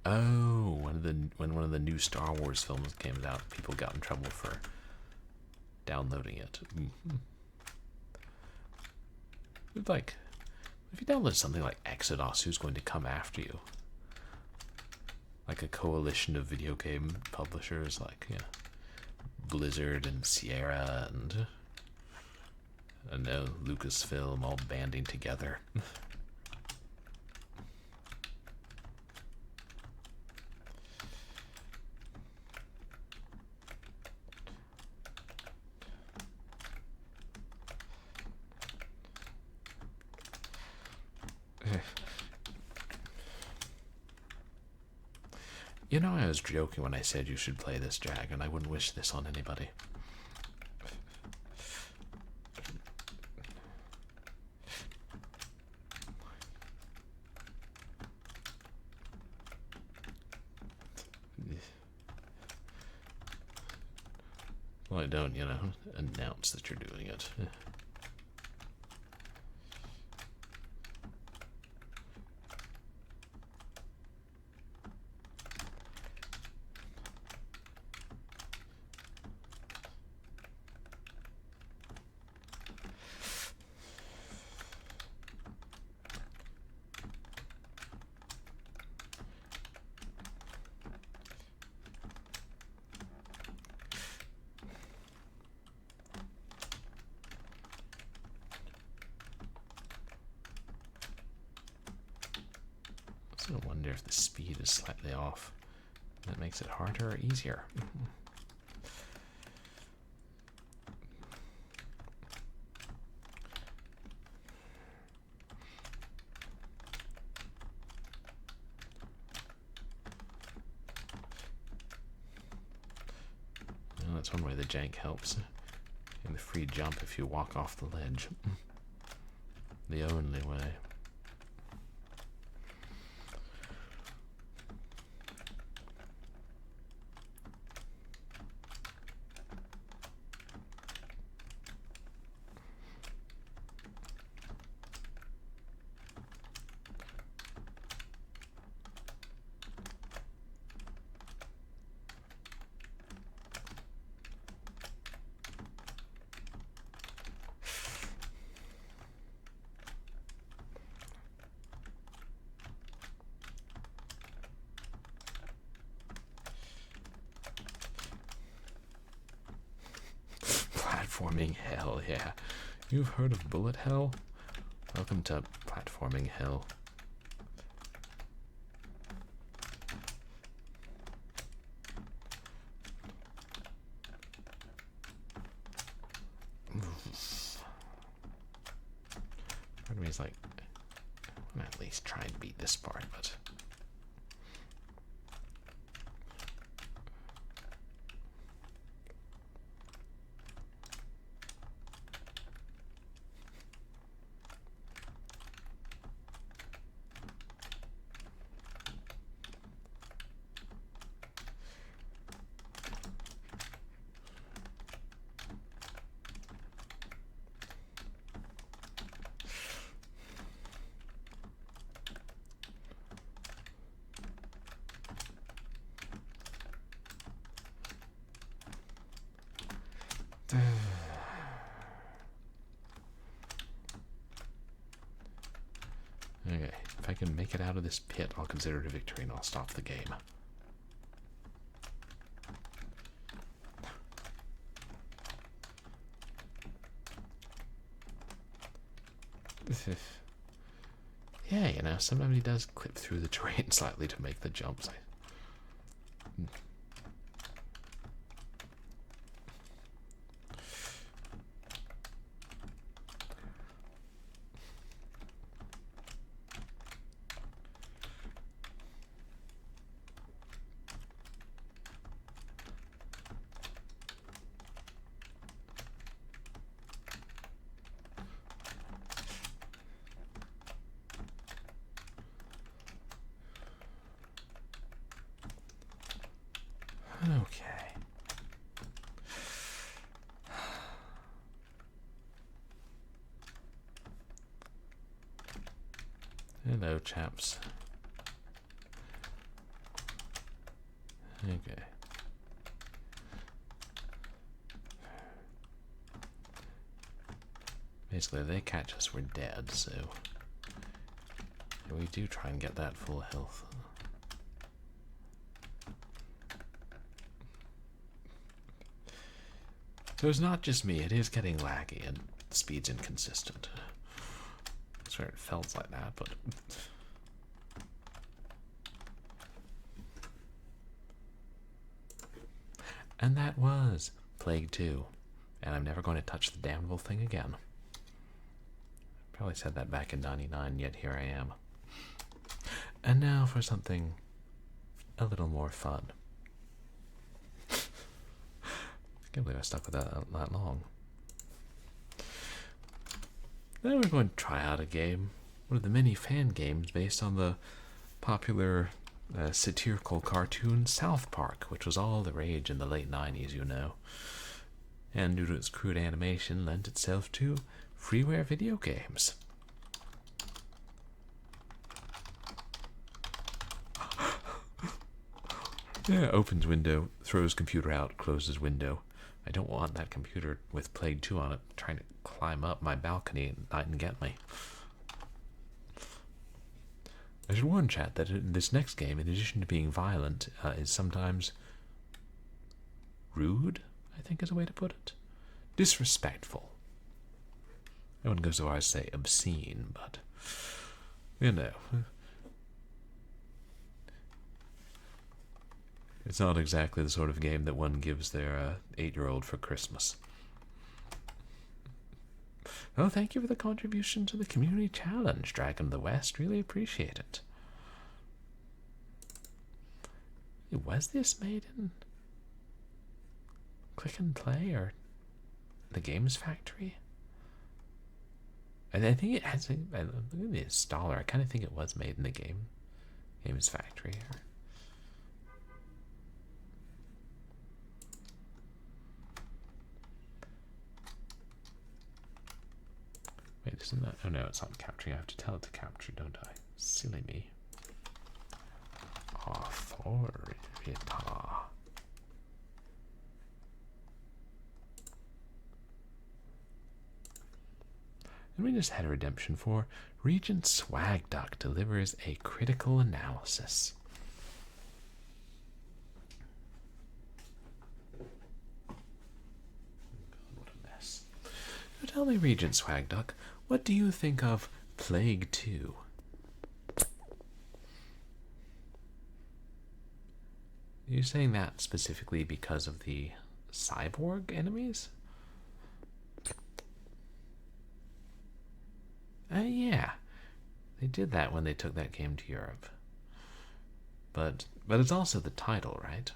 Oh, when one of the new Star Wars films came out, people got in trouble for downloading it. Like, if you download something like Exodus, who's going to come after you? Like a coalition of video game publishers, like, you know, Blizzard and Sierra and Lucasfilm all banding together. You know, I was joking when I said you should play this, Jag, and I wouldn't wish this on anybody. Well, I don't, you know, announce that you're doing it. I wonder if the speed is slightly off. That makes it harder or easier. Well, that's one way the jank helps. In the free jump if you walk off the ledge. The only way. Platforming hell, yeah. You've heard of bullet hell? Welcome to platforming hell. Part of me is like, I'm at least try and beat this part, but can make it out of this pit, I'll consider it a victory and I'll stop the game. Yeah, you know, sometimes he does clip through the terrain slightly to make the jumps. Okay. Hello, chaps. Okay. Basically, if they catch us, we're dead, so we do try and get that full health. So it's not just me, it is getting laggy and the speed's inconsistent. I swear it felt like that, but... And that was Plague 2. And I'm never going to touch the damnable thing again. Probably said that back in '99, yet here I am. And now for something a little more fun. I can't believe I stuck with that long. Then we're going to try out a game, one of the many fan games based on the popular satirical cartoon South Park, which was all the rage in the late 90s, you know. And due to its crude animation, lent itself to freeware video games. Yeah, opens window, throws computer out, closes window. I don't want that computer with Plague 2 on it trying to climb up my balcony at night and get me. I should warn chat that in this next game, in addition to being violent, is sometimes rude, I think is a way to put it. Disrespectful. No one goes so far as to say obscene, but, you know. It's not exactly the sort of game that one gives their 8-year-old for Christmas. Oh, thank you for the contribution to the community challenge, Dragon of the West. Really appreciate it. Was this made in Click and Play or the Games Factory? I think it has. Look at this dollar. I kind of think it was made in the Games Factory. Wait, isn't that? Oh no, it's not capturing. I have to tell it to capture, don't I? Silly me. Authorita. And we just had a redemption for Regent Swagduck delivers a critical analysis. God, what a mess. So tell me, Regent Swagduck, what do you think of Plague 2? Are you saying that specifically because of the cyborg enemies? Yeah. They did that when they took that game to Europe. But it's also the title, right?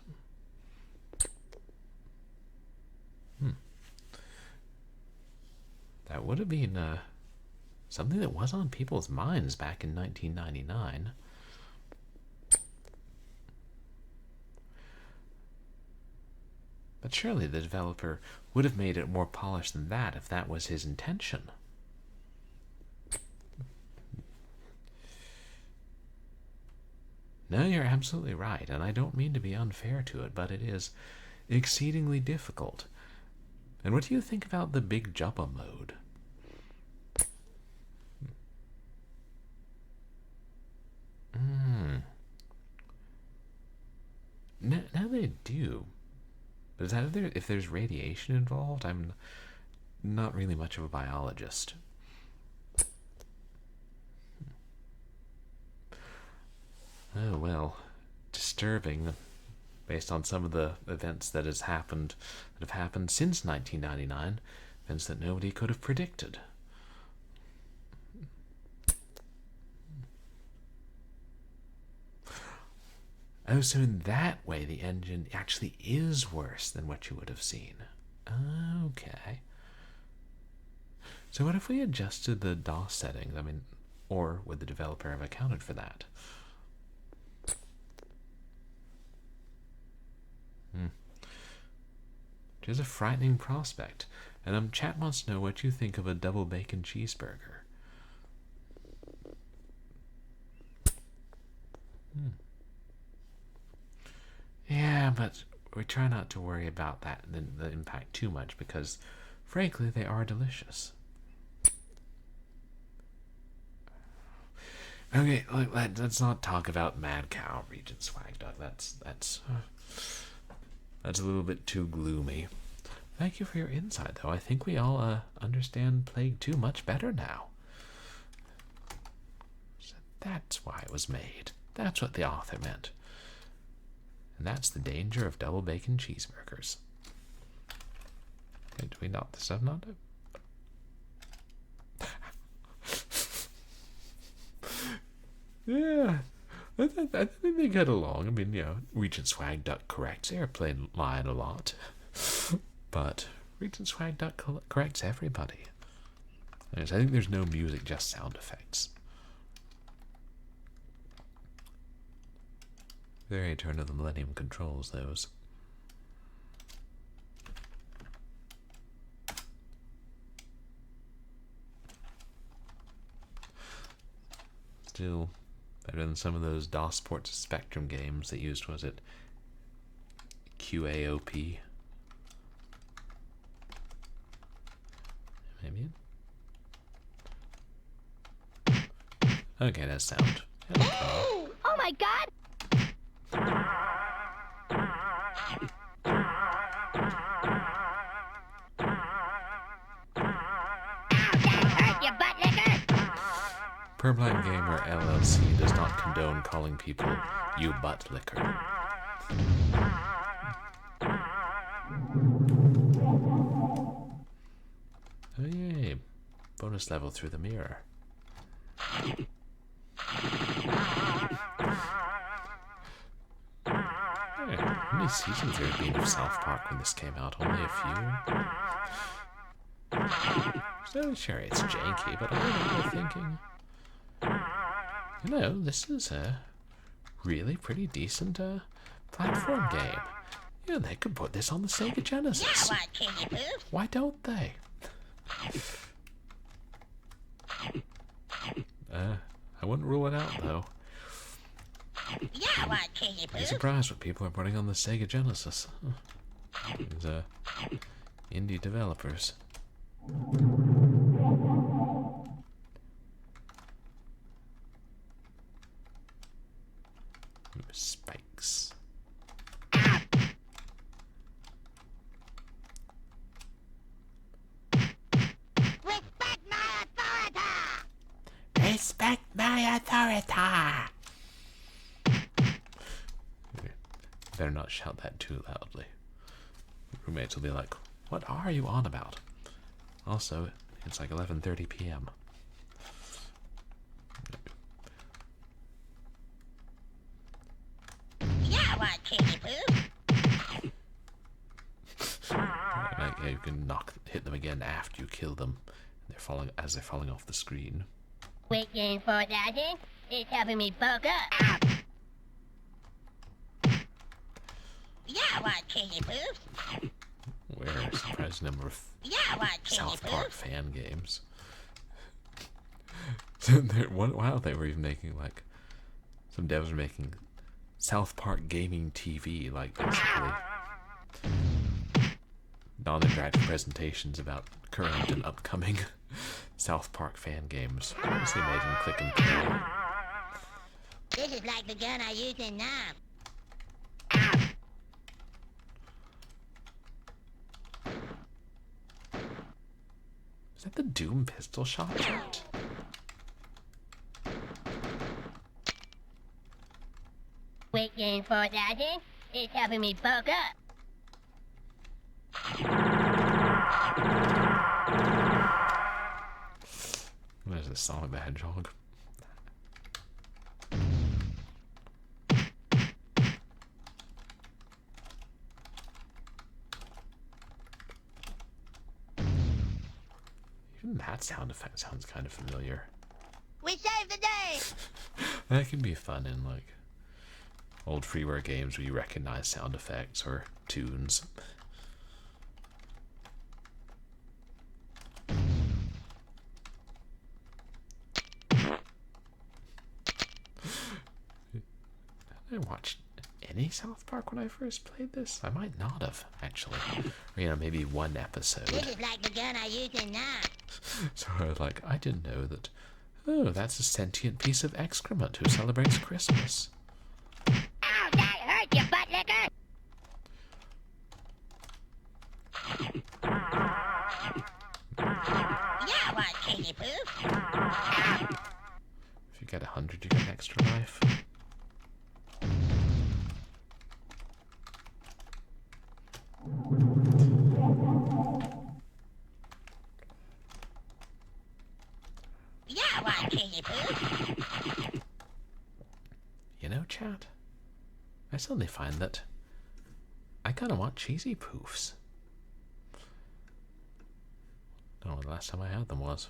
That would have been something that was on people's minds back in 1999. But surely the developer would have made it more polished than that if that was his intention. No, you're absolutely right, and I don't mean to be unfair to it, but it is exceedingly difficult. And what do you think about the Big Jumper mode? Now they do. But is that if there's radiation involved? I'm not really much of a biologist. Oh, well. Disturbing, based on some of the events that have happened since 1999, events that nobody could have predicted. Oh, so in that way, the engine actually is worse than what you would have seen. Okay. So what if we adjusted the DOS settings? I mean, or would the developer have accounted for that? It is a frightening prospect. And chat wants to know what you think of a double bacon cheeseburger. Yeah, but we try not to worry about that, the impact too much, because frankly they are delicious. Okay, let's not talk about Mad Cow, Regent Swag Dog. That's a little bit too gloomy. Thank you for your insight, though. I think we all understand Plague 2 much better now. So that's why it was made. That's what the author meant. And that's the danger of double bacon cheeseburgers. Okay, do we knock this up? Not it? Yeah. I think they get along. I mean, Regent Swag Duck corrects Airplane Line a lot. But Regent Swag Duck corrects everybody. I think there's no music, just sound effects. Very Turn of the Millennium controls those. Still better than some of those DOS ports of Spectrum games that used, was it QAOP? Maybe. Okay, that's sound. Oh my god! Purblind Gamer LLC does not condone calling people you butt licker. Oh yay, bonus level through the mirror. How many seasons there had been of South Park when this came out? Only a few? So sure, it's janky, but I remember thinking, this is a really pretty decent platform game. They could put this on the Sega Genesis. Why don't they? I wouldn't rule it out, though. I'm surprised what people are putting on the Sega Genesis. These indie developers. Spikes. Respect my authority! Respect my authority! Better not shout that too loudly. Roommates will be like, what are you on about? Also, it's like 11:30 p.m. Yeah, what, kitty poo? You can hit them again after you kill them. As they're falling off the screen. Waiting for that, it's helping me bulk up. Yeah, what, kitty poo? Where a surprising number of South Park fan games. So they were even making some devs were making South Park gaming TV, basically non-interactive presentations about current and upcoming South Park fan games. Obviously made in click and play. This is like the gun I use in now. Is that the Doom pistol shot, chat? Waiting for that, eh? It's helping me bulk up. There's a Sonic the Hedgehog. Even that sound effect sounds kind of familiar. We saved the day! That can be fun in like old freeware games where you recognize sound effects or tunes. I watched any South Park when I first played this. I might not have, actually. Or, you know, maybe one episode. This is like the gun I use in now. So I was like, I didn't know that. Oh, that's a sentient piece of excrement who celebrates Christmas. Ow, that hurt, you butt licker! Yeah, what, Katie Pooh? If you get 100, you get an extra life. Yeah, what, Katie Pooh? You know, chat, I suddenly find that I kind of want cheesy poofs. Don't know when the last time I had them was.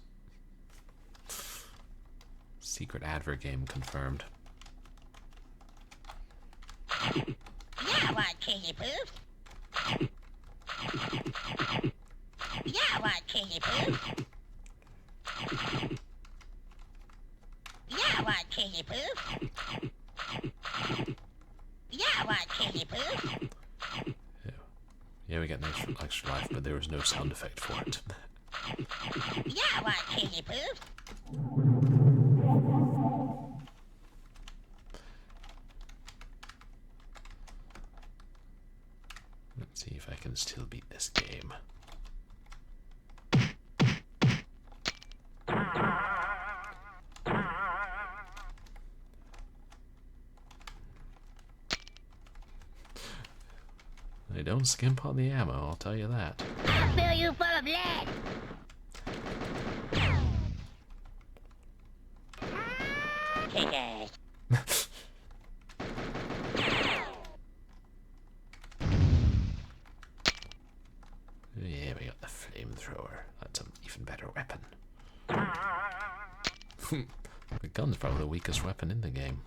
Secret advert game confirmed. Yeah, what, Katie Pooh? Yeah, what, Katie Pooh? Yeah, what, Katie Pooh? Yeah, what, Katie Pooh? Yeah, we got an extra life, but there was no sound effect for it. Yeah, what, Katie Pooh? Let's see if I can still beat this game. They don't skimp on the ammo, I'll tell you that. I'll fill you full of lead! Kickers! Yeah, we got the flamethrower. That's an even better weapon. The gun's probably the weakest weapon in the game.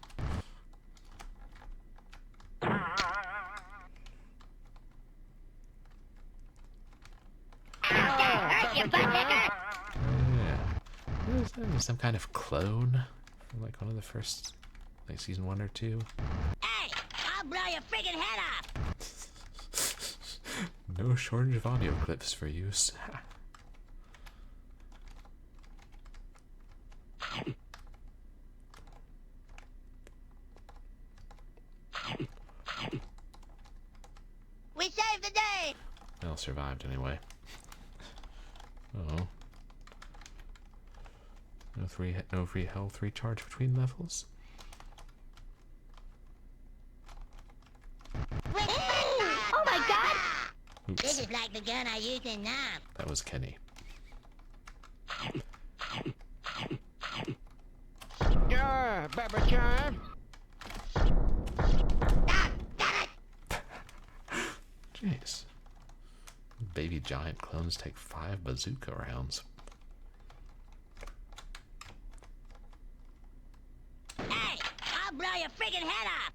Yeah. Is that some kind of clone from like one of the first, like season 1 or 2? Hey, I'll blow your friggin' head off! No shortage of audio clips for use. We saved the day! Well, survived anyway. Oh. No free health recharge between levels? Oh my god! Oops. This is like the gun I use in now. That was Kenny. Yeah, Baba Time. Jeez. Baby giant clones take 5 bazooka rounds. Hey, I'll blow your friggin' head off!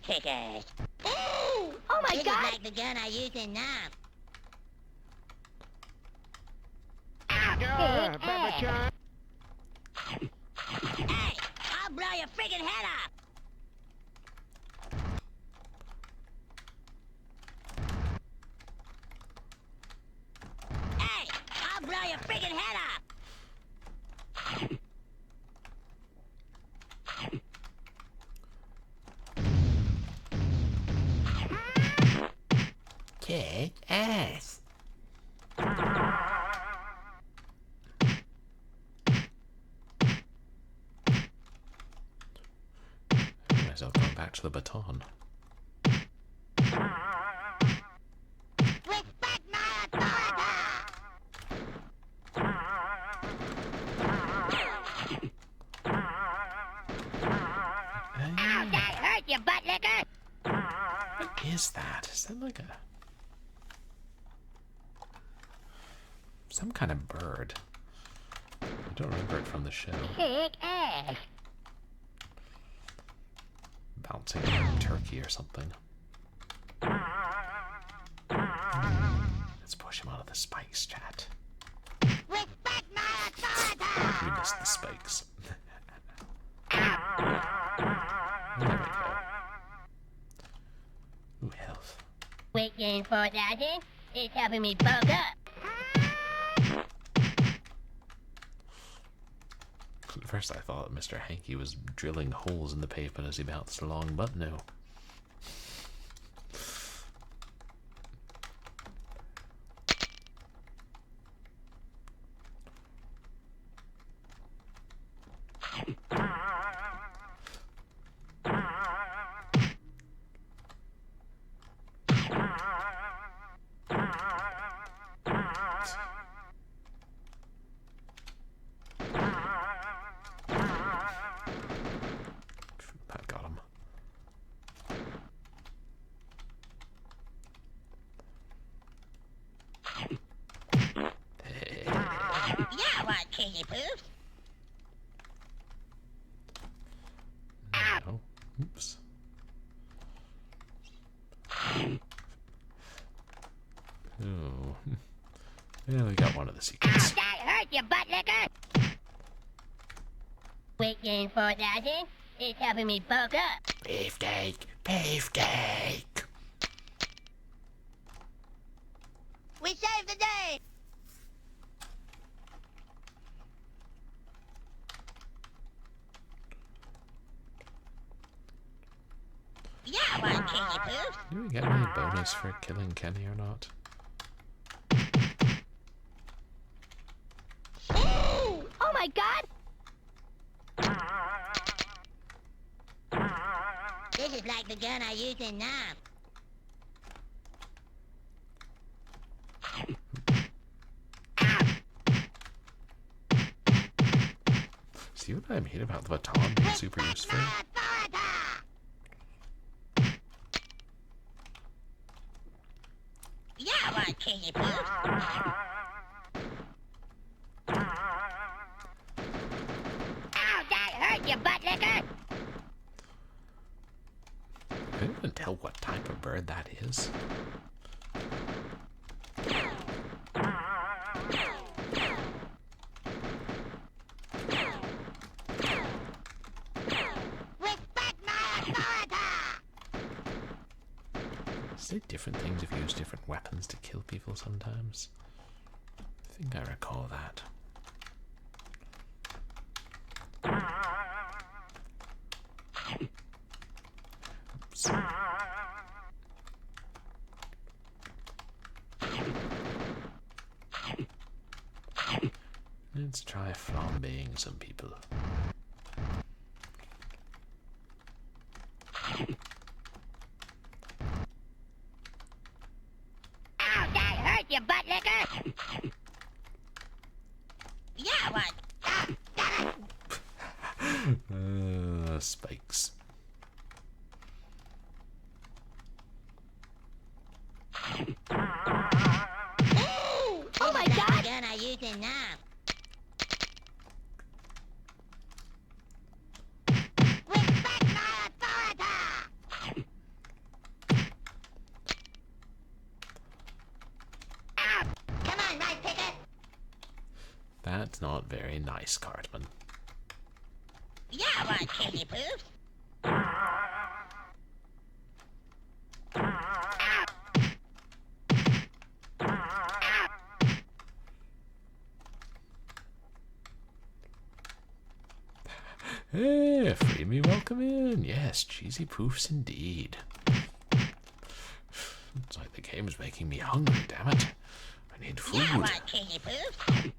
Kickers. Oh my This god! is like the gun I use in now. Yeah, Baba Time. Hey, I'll blow your friggin' head off! Hey, I'll blow your friggin' head off! Kick ass. Myself going back to the baton. Respect my authority! Ow, that hurt, you butt licker! What is that? Is that like a... some kind of bird? I don't remember it from the show. Kick ass! Bouncing turkey or something. Let's push him out of the spikes, chat. Respect my authority! We missed the spikes. There we go. Ooh, health. Weight gain 4,000. It's helping me bulk up. At first I thought Mr. Hanky was drilling holes in the pavement as he bounced along, but no. That got him. Yeah, what, kitty poofs? No. Oops. Oh. Yeah, we got one of the Ow, secrets. that hurt, you butt licker! Weight gain 4,000. It's helping me bulk up. Beefcake. Beefcake. We saved the day! Yeah, what, kitty poofs? Do we get any bonus for killing Kenny or not? Ooh! Oh my god! This is like the gun I use in now. See what I mean about the baton being super useful? Yeah, what, kitty poofs? Ow, that hurt, you butt licker! I couldn't even tell what type of bird that is. Respect my authority! Say different things if you use different weapons to kill people sometimes. I think I recall that. Oops. Let's try flambeing some people. Ow, that hurt, you butt licker! Yeah, what? Spikes. Ooh! Oh my god! The gun I use in now. Respect my authority! Ow! Come on, right picket! That's not very nice, Cartman. Yeah, what, kitty poofs? Hey, free me welcome in. Yes, cheesy poofs indeed. It's like the game's making me hungry, damn it. I need food. Now what, Kitty Poofs?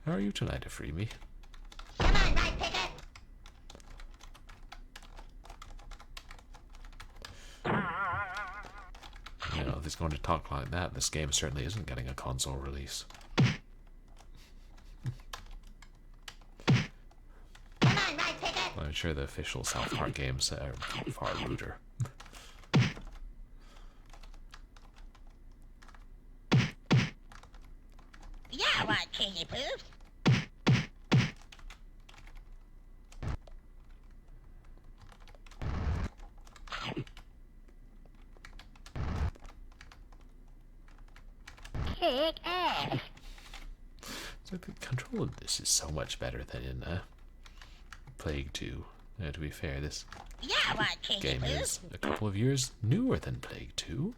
How are you tonight to free me? Come on, Right Picker. You know, if he's going to talk like that, this game certainly isn't getting a console release. Come on, Right Picker. I'm sure the official South Park games are far ruder. Yeah, what, Kitty Poofs? Kick ass. So the control of this is so much better than in Plague 2. To be fair, this Yeah, what, Kitty game Poofs? is a couple of years newer than Plague 2.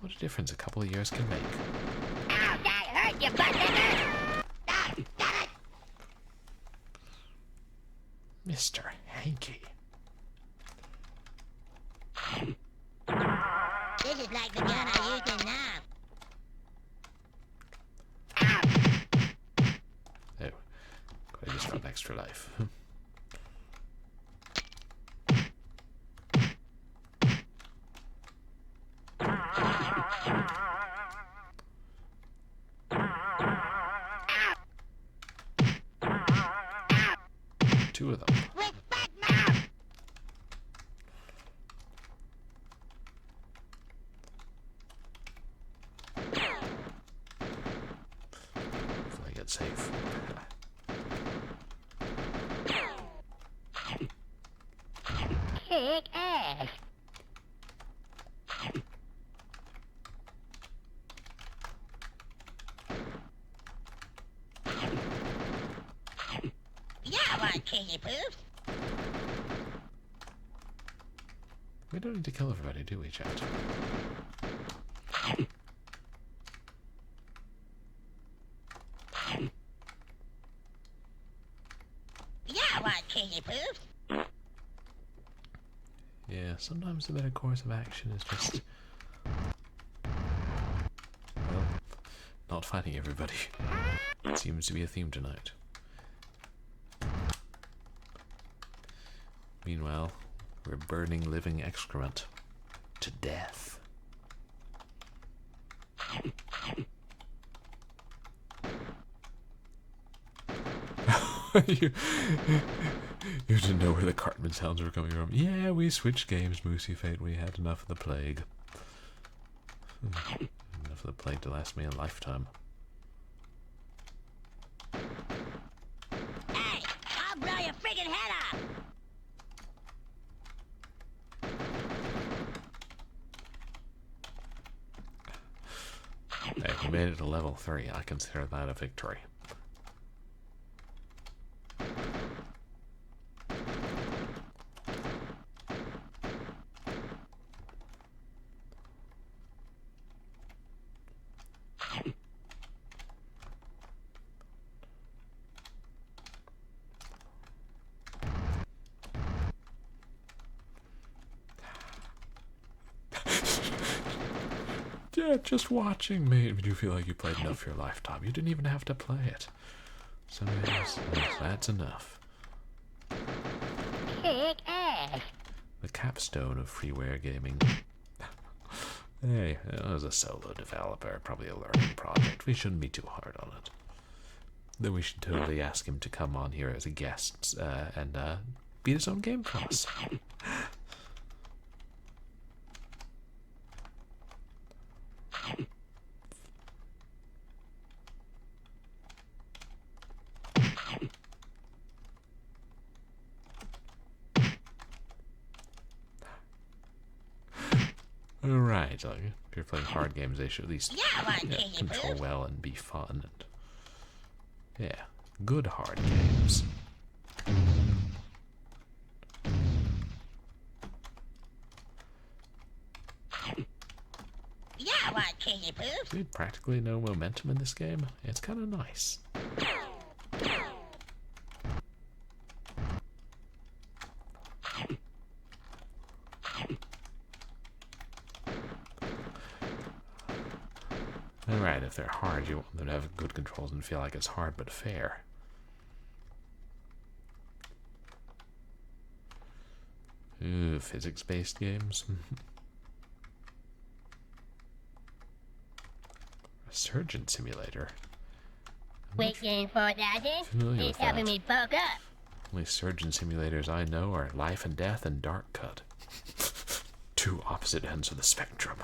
What a difference a couple of years can make. Ow, that hurt, you butt licker! Ah, damn it! Mr. Hanky. This is like the gun I use in now. Oh, I just got an extra life. Two of them. With bad mouth! Hopefully I get safe. Kick ass. Yeah, what, Kitty Poofs? We don't need to kill everybody, do we, chat? Yeah, what, Kitty Poofs? Yeah, sometimes the better course of action is just... well, not fighting everybody. It seems to be a theme tonight. Meanwhile, we're burning living excrement to death. you didn't know where the Cartman sounds were coming from. Yeah, we switched games, Moosey Fate. We had enough of the plague. Enough of the plague to last me a lifetime. Hey, I'll blow your friggin' head off! Hey, we made it to level 3. I consider that a victory. Yeah, just watching made you feel like you played enough for your lifetime. You didn't even have to play it. So yes, that's enough. Kick ass. The capstone of freeware gaming. Hey, as a solo developer, probably a learning project. We shouldn't be too hard on it. Then we should totally ask him to come on here as a guest and beat his own game for us. Alright, like, if you're playing hard games, they should at least control well and be fun. And, yeah, good hard games. Yeah, what, Kitty Poofs? See, practically no momentum in this game. It's kind of nice. Right, if they're hard, you want them to have good controls and feel like it's hard but fair. Ooh, physics-based games. A surgeon simulator. Quick game for that, Familiar it's with helping that. me bulk up. Only surgeon simulators I know are Life and Death and Dark Cut. Two opposite ends of the spectrum.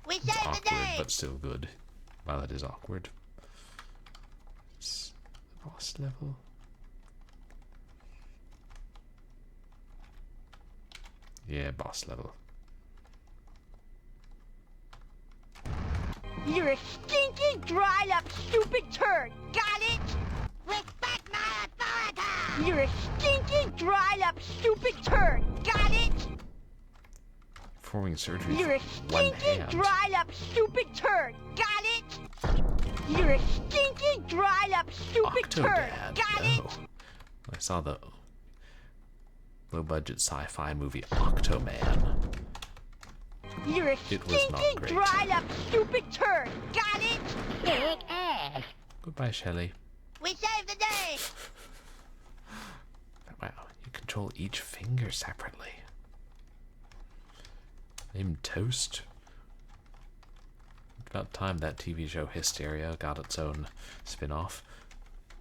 We It's saved the awkward, day! but still good. While it is awkward. It's the boss level. Yeah, boss level. You're a stinky, dried up, stupid turd. Got it? Respect my authority! You're a stinky, dried up, stupid turd. Got it? Performing surgery You're a with one stinky, hand. dried up, stupid turd. Got it? You're a stinky, dried up, stupid turd. Octodad. Got it? Oh. I saw the low-budget sci-fi movie Octoman. You're a It was not stinky, great. dried up, stupid turd. Got it? Kick ass! Goodbye, Shelley. We saved the day! Wow, you control each finger separately. Named Toast. About time that TV show Hysteria got its own spin-off.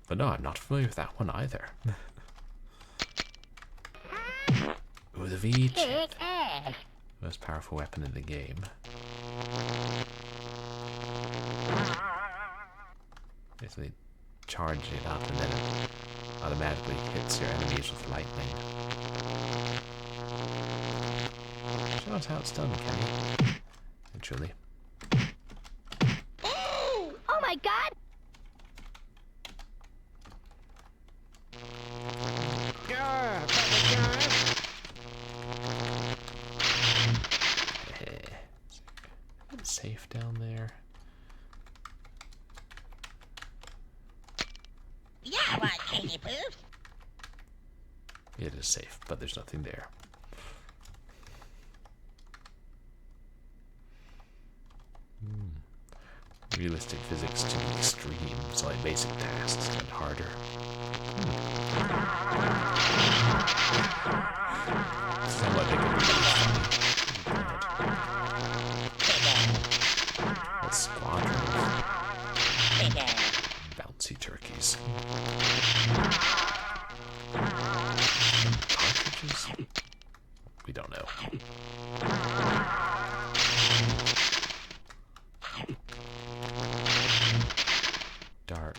But no, I'm not familiar with that one either. Ooh, the V chip. Kick ass! Most powerful weapon in the game. Basically, charge it up and then it automatically hits your enemies with lightning. Show us how it's done, Kenny. Actually. Oh my god! Yeah, Papa John. It's safe down there. Yeah, right, Katie Poofs. It is safe, but there's nothing there. Realistic physics to the extreme, so like basic tasks get harder. Sound like they could be really funny. A squadron of bouncy turkeys. Cartridges? We don't know. Dark.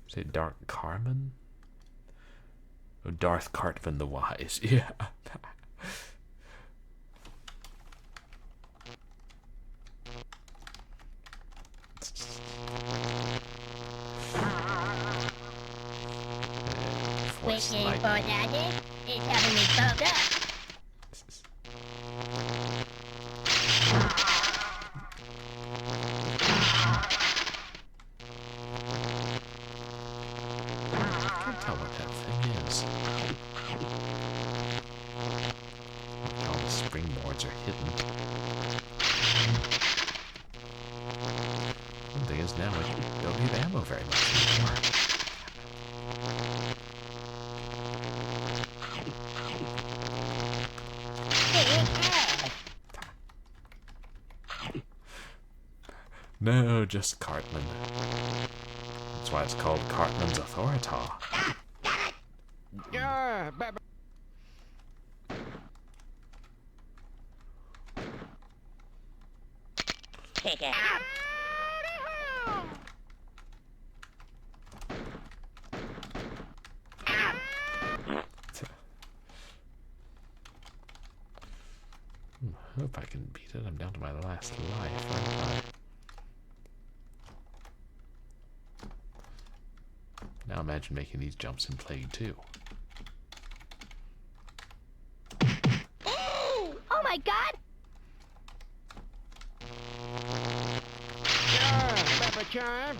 Say Dark Carmen? Oh, Darth Cartman the Wise. Yeah. Quick Force game for lightning. that, it's helping me bulk up. Can't tell what that thing is. All the springboards are hidden. The thing is now I don't need ammo very much anymore. No, just Cartman. That's why it's called Cartman's Authoritah. Yeah, Papa. Kick it. I hope I can beat it. I'm down to my last life, aren't I? Now imagine making these jumps in Plague 2. Oh my god! Baba John.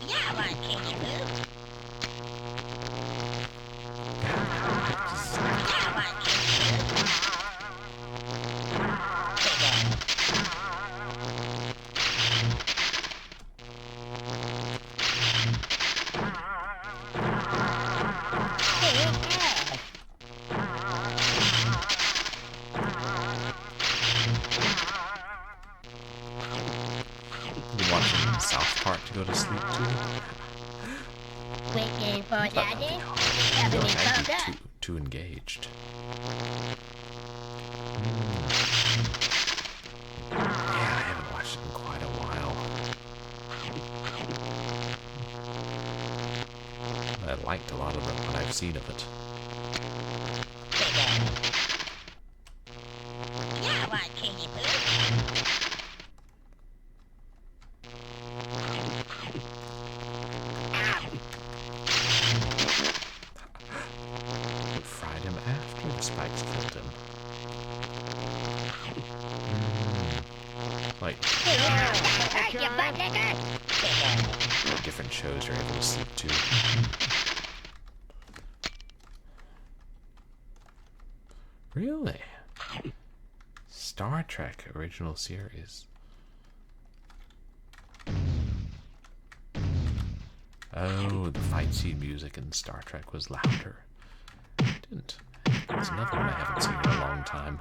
Yeah, right, Kinky Poo. Yeah, right, Kinky Poo. You watching South Park to go to sleep too? Waiting for That'd Daddy. be hard. I It's feel having me like I'd bugged be up. too engaged. Yeah, I haven't watched it in quite a while. I liked a lot of what I've seen of it. Yeah, right, Kinky Poo. It fried him after the spikes killed him. Like, Hurt you, butt licker. what different shows you're able to sleep to. Really? Star Trek original series. Oh, the fight scene music in Star Trek was louder. Didn't. It's another one I haven't seen in a long time.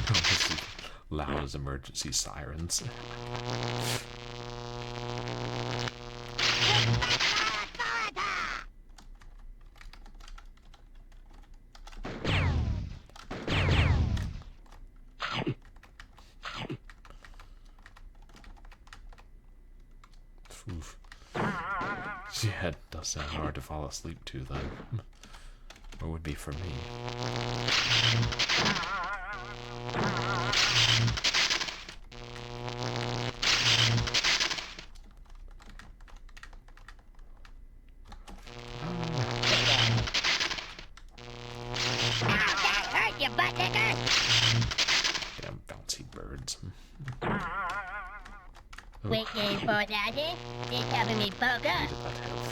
This is loud as emergency sirens. Oof. Yeah, it does sound hard to fall asleep to then. Or would be for me. That hurt you, butt licker. Damn bouncy birds. Waiting for Daddy. It's having me bugged up. Needed that health.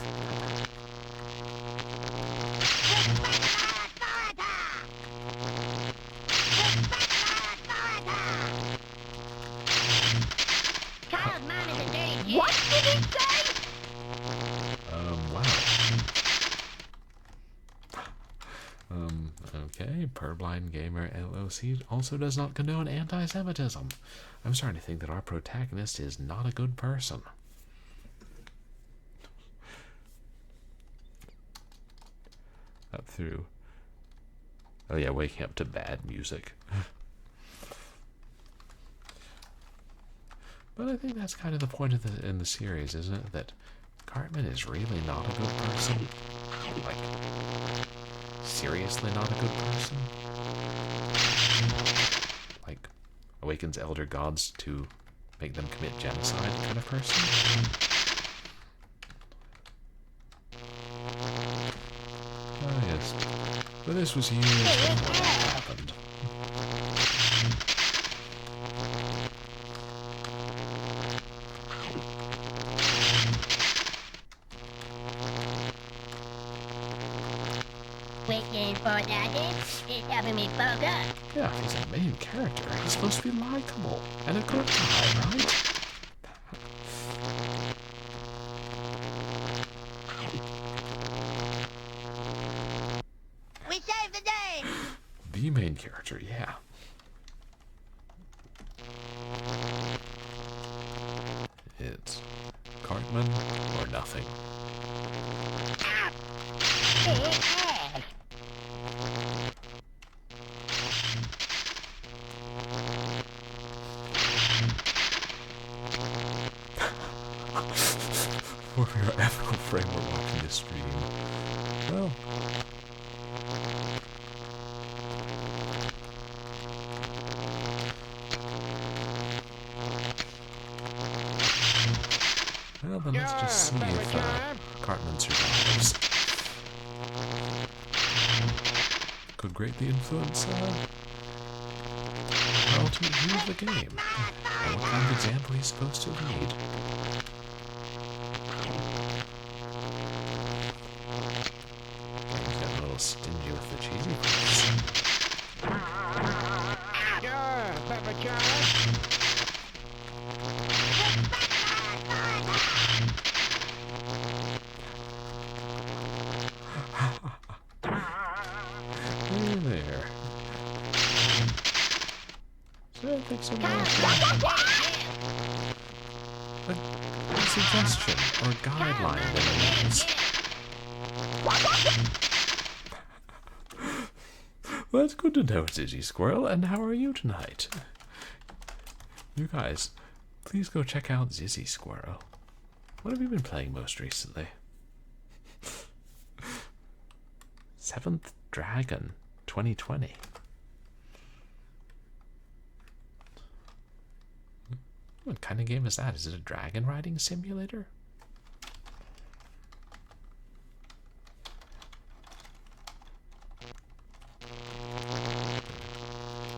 Kyle's mom is a dirty shit. What did he say? Wow. Okay. Purblind Gamer LOC also does not condone anti-Semitism. I'm starting to think that our protagonist is not a good person. Up through. Oh yeah, waking up to bad music. But I think that's kind of the point of in the series, isn't it? That Cartman is really not a good person. Like, seriously not a good person. Like, awakens elder gods to make them commit genocide kind of person. Oh yes. But this was years before that happened. Waiting for Daddy. It's having me bugged up. Yeah, he's a main character. He's supposed to be likable and a good guy, right? We saved the day. The main character, yeah. It's Cartman or nothing. More of your ethical framework watching this stream. Well. Well, then let's just see if Cartman survives. Could greatly influence our ultimate view of the game. And what kind of example he's supposed to lead. Game's got a little stingy with the cheesy parts. Pepper Giant. There. So I think someone a suggestion or guideline that is. Well, it's good to know, Ziggy Squirrel, and how are you tonight? You guys, please go check out Zizzy Squirrel. What have you been playing most recently? 7th Dragon 2020. What kind of game is that? Is it a dragon riding simulator?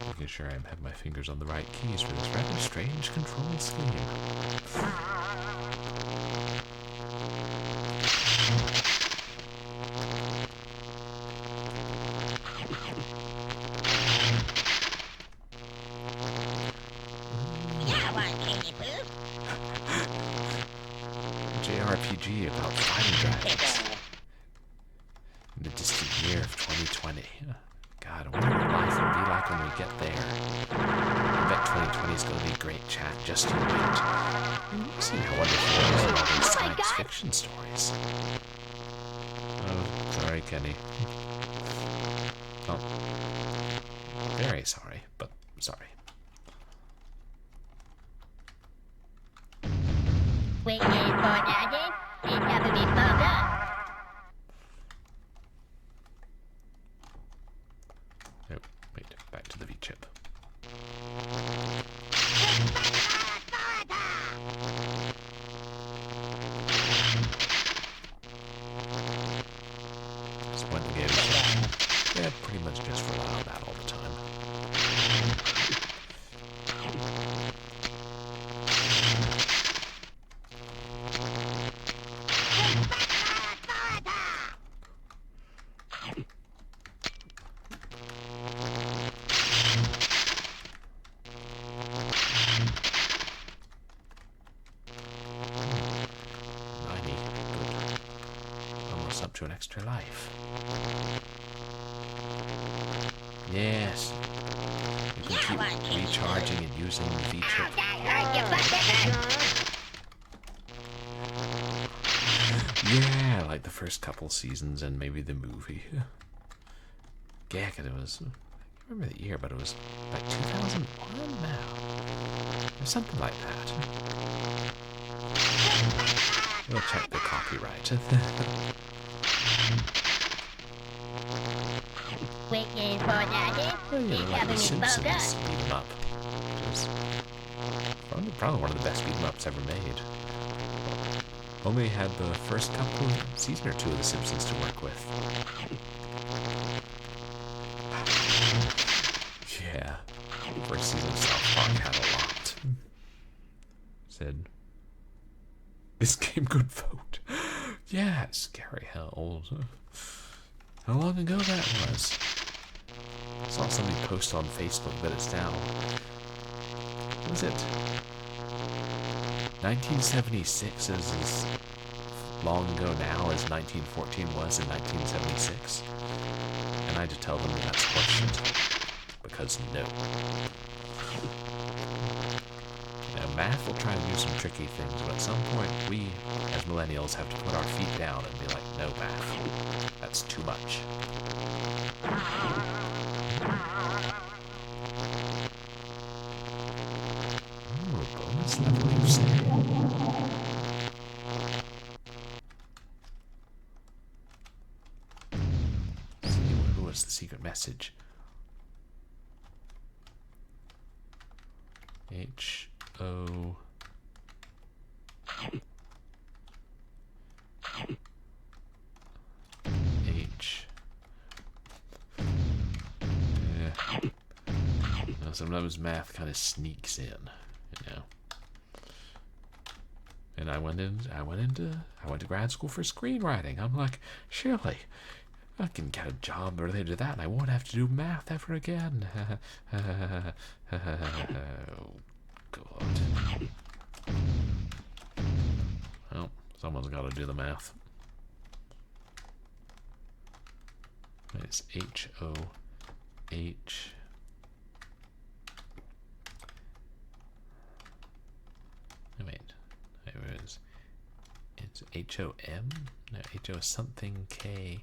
Making sure I have my fingers on the right keys for this rather strange control scheme. JRPG about fighting dragons. In the distant year of 2020. God, I wonder what life will be like when we get there. I bet 2020 is going to be great chat, just you wait. You've seen how wonderful it is in all these science fiction stories. Oh, sorry, Kenny. Oh, very sorry, but sorry. Waiting for Daddy. It's having me bug up. Oh, wait, back to the V-chip. This point in the game is, yeah, pretty much just rely on that all the time. Up to an extra life. Yes. You can keep recharging and using the V-chip. Yeah, like the first couple seasons and maybe the movie. Yeah, 'cause it was, I can't remember the year, but it was like 2001 now. Or something like that. We'll check the copyright. Waiting for Daddy. Oh, yeah, It's like having the me Simpsons bug up. beat 'em up. Which was probably one of the best beat 'em ups ever made. Only had the first couple season or two of The Simpsons to work with. Yeah, first season of South Park had a lot. Said, this game could vote. Yeah, it's scary how old. How long ago that was. I saw somebody post on Facebook that it's now. What was it? 1976 is as long ago now as 1914 was in 1976. And I had to tell them that's horseshit. Because no. Now, math will try to do some tricky things, but at some point, we, as millennials, have to put our feet down and be like, no, math. That's too much. Ooh, bonus level, you say? was the secret message? H-O... H... Yeah. Now, sometimes math kind of sneaks in, you know. And I went to grad school for screenwriting. I'm like, surely I can get a job related to that and I won't have to do math ever again. Oh, God. Well, someone's got to do the math. It's H-O-H... Wait. It's H-O-M? No, H-O something K.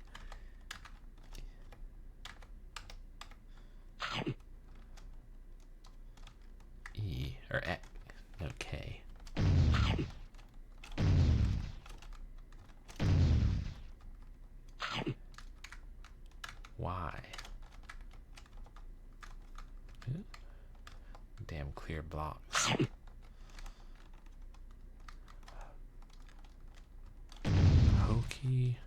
E, or E, no, K. Y. Damn clear blocks. Hokey.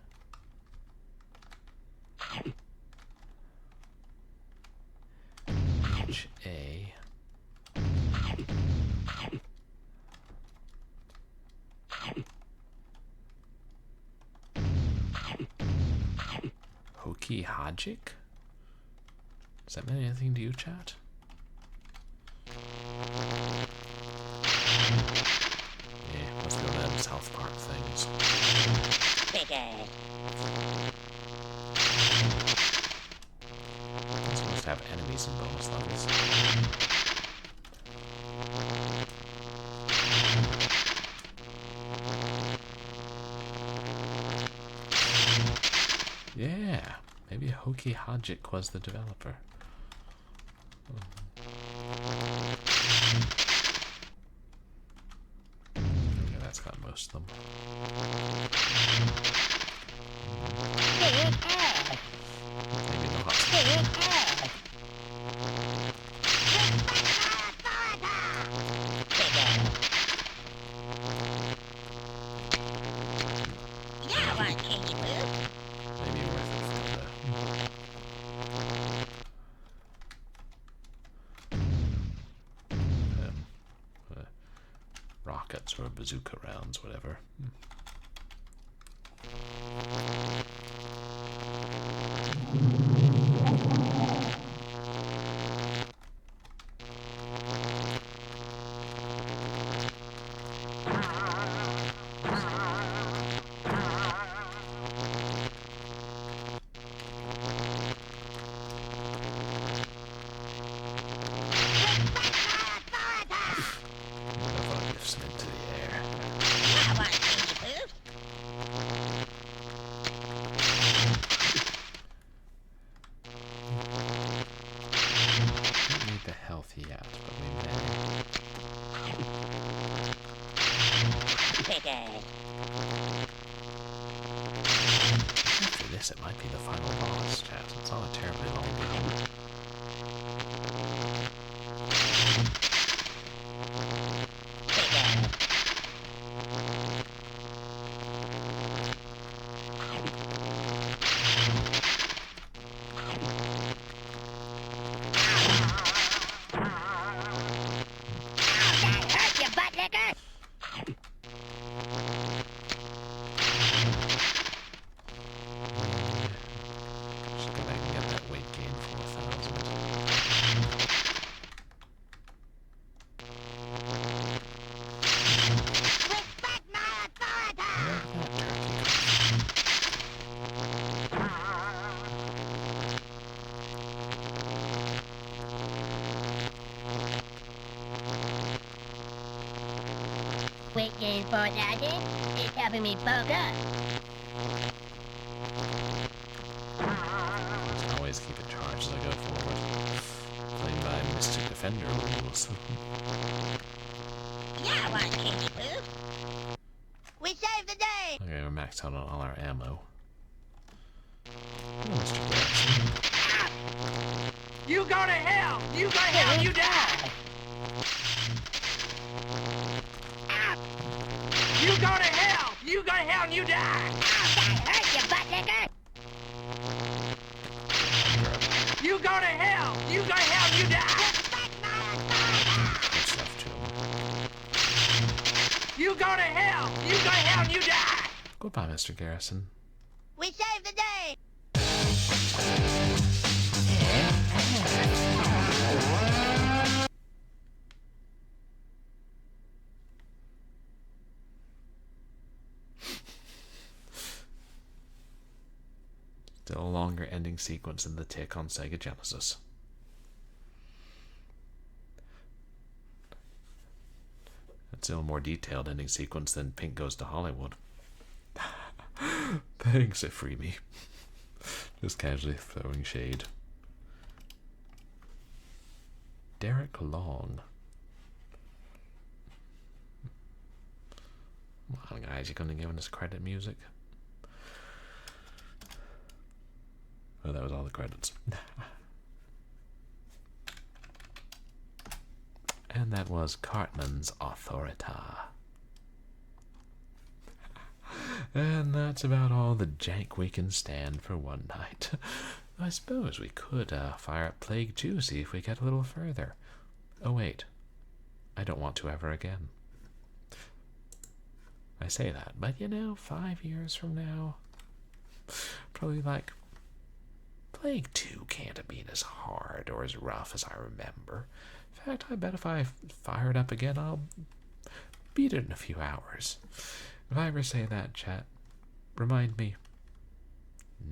H-A. Hokey Hajic? Does that mean anything to you, chat? Yeah, let's go to them South Park things. It's supposed to have enemies in bonus levels. Yeah, maybe Hokey Hajic was the developer. Okay, that's got most of them. Maybe the hot. Maybe worth it for the rockets or bazooka rounds, whatever. After this, it might be the final boss, chat. It's not a terribly long game. Waiting for Daddy. It's helping me bulk up. Always keep it charged as I go forward. Playing by Mystic Defender rules. Yeah, one candy poo. We saved the day. Okay, we're maxed out on all our ammo. Oh, Mr. Garrisson. You go to hell! You go to hell and you die! You go to hell! You go to hell and you die! That hurt, you butt licker! You go to hell! You go to hell and you die! Good stuff to him. You go to hell! You go to hell and you die! Goodbye, Mr. Garrisson. We saved the day. Still a longer ending sequence than the Tick on Sega Genesis. It's still a more detailed ending sequence than Pink Goes to Hollywood. Thanks, it freed me. Just casually throwing shade. Derek Long. Come on, guys, you gonna give us credit music? Oh, that was all the credits. And that was CARTMAN'S AUTHORITAH. And that's about all the jank we can stand for one night. I suppose we could fire up Plague 2, see if we get a little further. Oh wait, I don't want to ever again. I say that, but you know, 5 years from now, probably like, Plague 2 can't have been as hard or as rough as I remember. In fact, I bet if I fire it up again, I'll beat it in a few hours. If I ever say that, chat, remind me,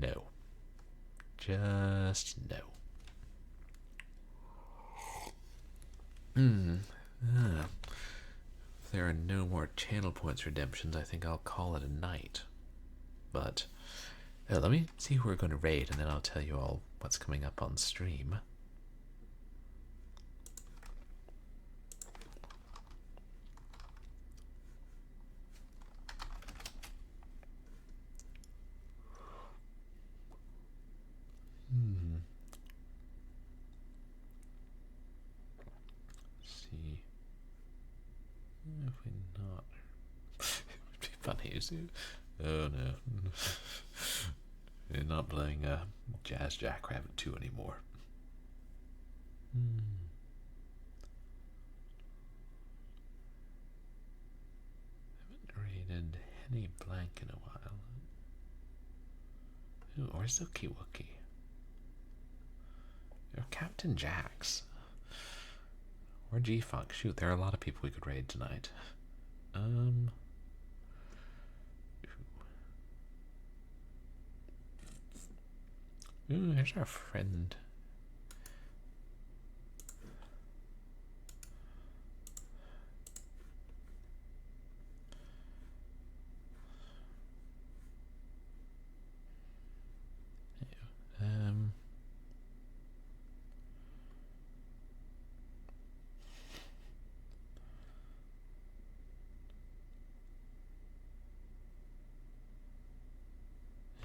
no. Just no. If there are no more channel points redemptions, I think I'll call it a night. But let me see who we're going to raid, and then I'll tell you all what's coming up on stream. See if we not. It would be funny to. Oh no. We're not playing Jazz Jackrabbit 2 anymore. Haven't raided Henny Blank in a while. Ooh, or Zookie Wookie. Or Captain Jax. Or G-Funk. Shoot, there are a lot of people we could raid tonight. Ooh, here's our friend.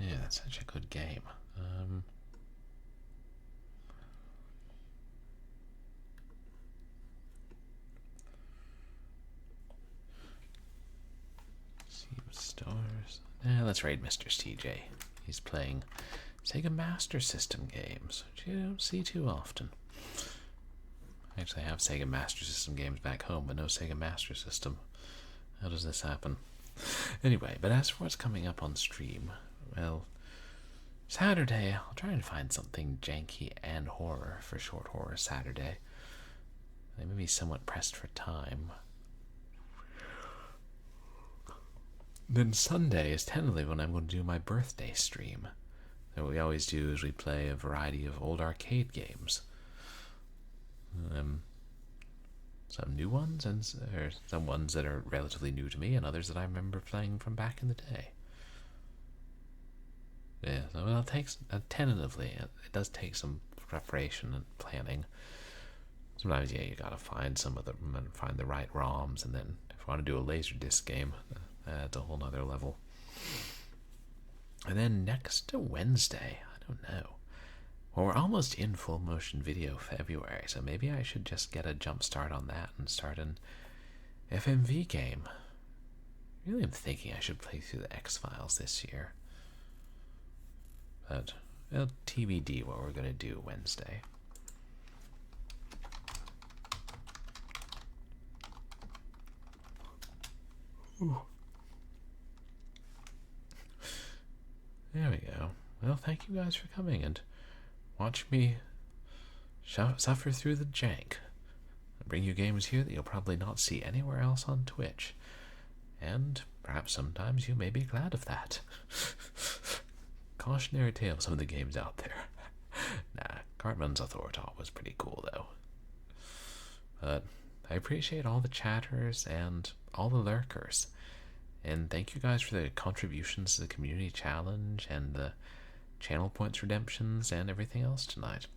Yeah, that's such a good game. Stars. Let's raid Mr. CJ. He's playing Sega Master System games, which you don't see too often. I actually have Sega Master System games back home, but no Sega Master System. How does this happen? Anyway, but as for what's coming up on stream, well, Saturday, I'll try and find something janky and horror for Short Horror Saturday. I may be somewhat pressed for time. Then Sunday is tentatively when I'm going to do my birthday stream. And what we always do is we play a variety of old arcade games. Some new ones, and some ones that are relatively new to me, and others that I remember playing from back in the day. Yeah, so it takes, tentatively, it does take some preparation and planning. Sometimes, yeah, you gotta find some of them and find the right ROMs, and then if you want to do a Laserdisc game, that's a whole nother level. And then next Wednesday, I don't know. Well, we're almost in full motion video February, so maybe I should just get a jump start on that and start an FMV game. Really am thinking I should play through the X-Files this year. But, well, TBD what we're going to do Wednesday. Ooh. There we go. Well, thank you guys for coming and watch me suffer through the jank. I bring you games here that you'll probably not see anywhere else on Twitch. And perhaps sometimes you may be glad of that. Cautionary tale of some of the games out there. Nah, Cartman's Authoritas was pretty cool though. But I appreciate all the chatters and all the lurkers. And thank you guys for the contributions to the community challenge and the channel points redemptions and everything else tonight.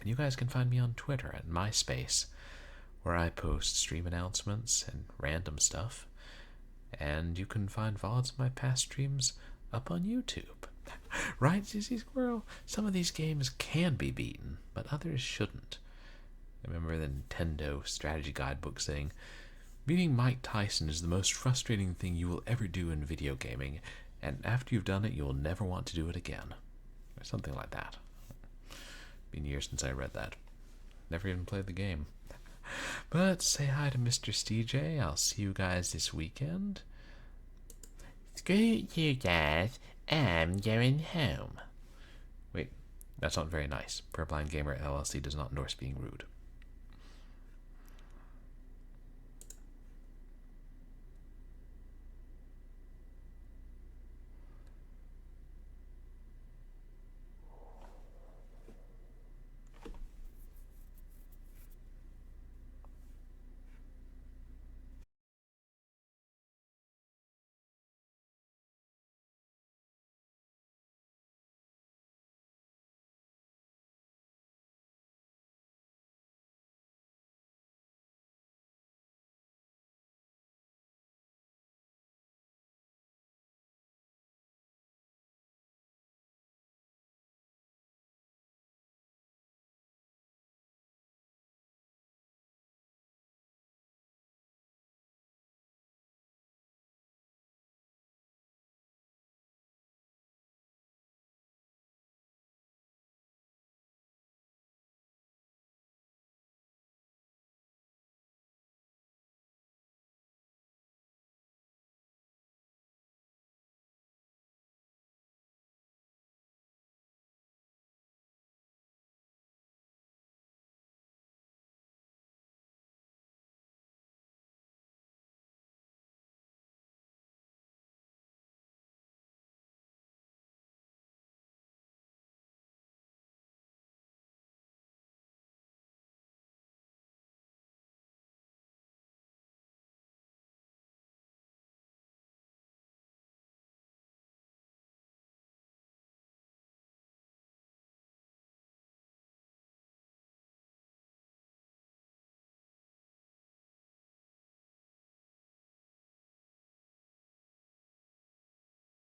And you guys can find me on Twitter at MySpace, where I post stream announcements and random stuff. And you can find VODs of my past streams up on YouTube. Right, Zizzy Squirrel? Some of these games can be beaten, but others shouldn't. I remember the Nintendo strategy guidebook saying, beating Mike Tyson is the most frustrating thing you will ever do in video gaming, and after you've done it, you'll never want to do it again. Or something like that. Been years since I read that. Never even played the game. But say hi to Mr. CJ. I'll see you guys this weekend. Screw you guys. I'm going home. Wait, that's not very nice. Purblind Gamer LLC does not endorse being rude.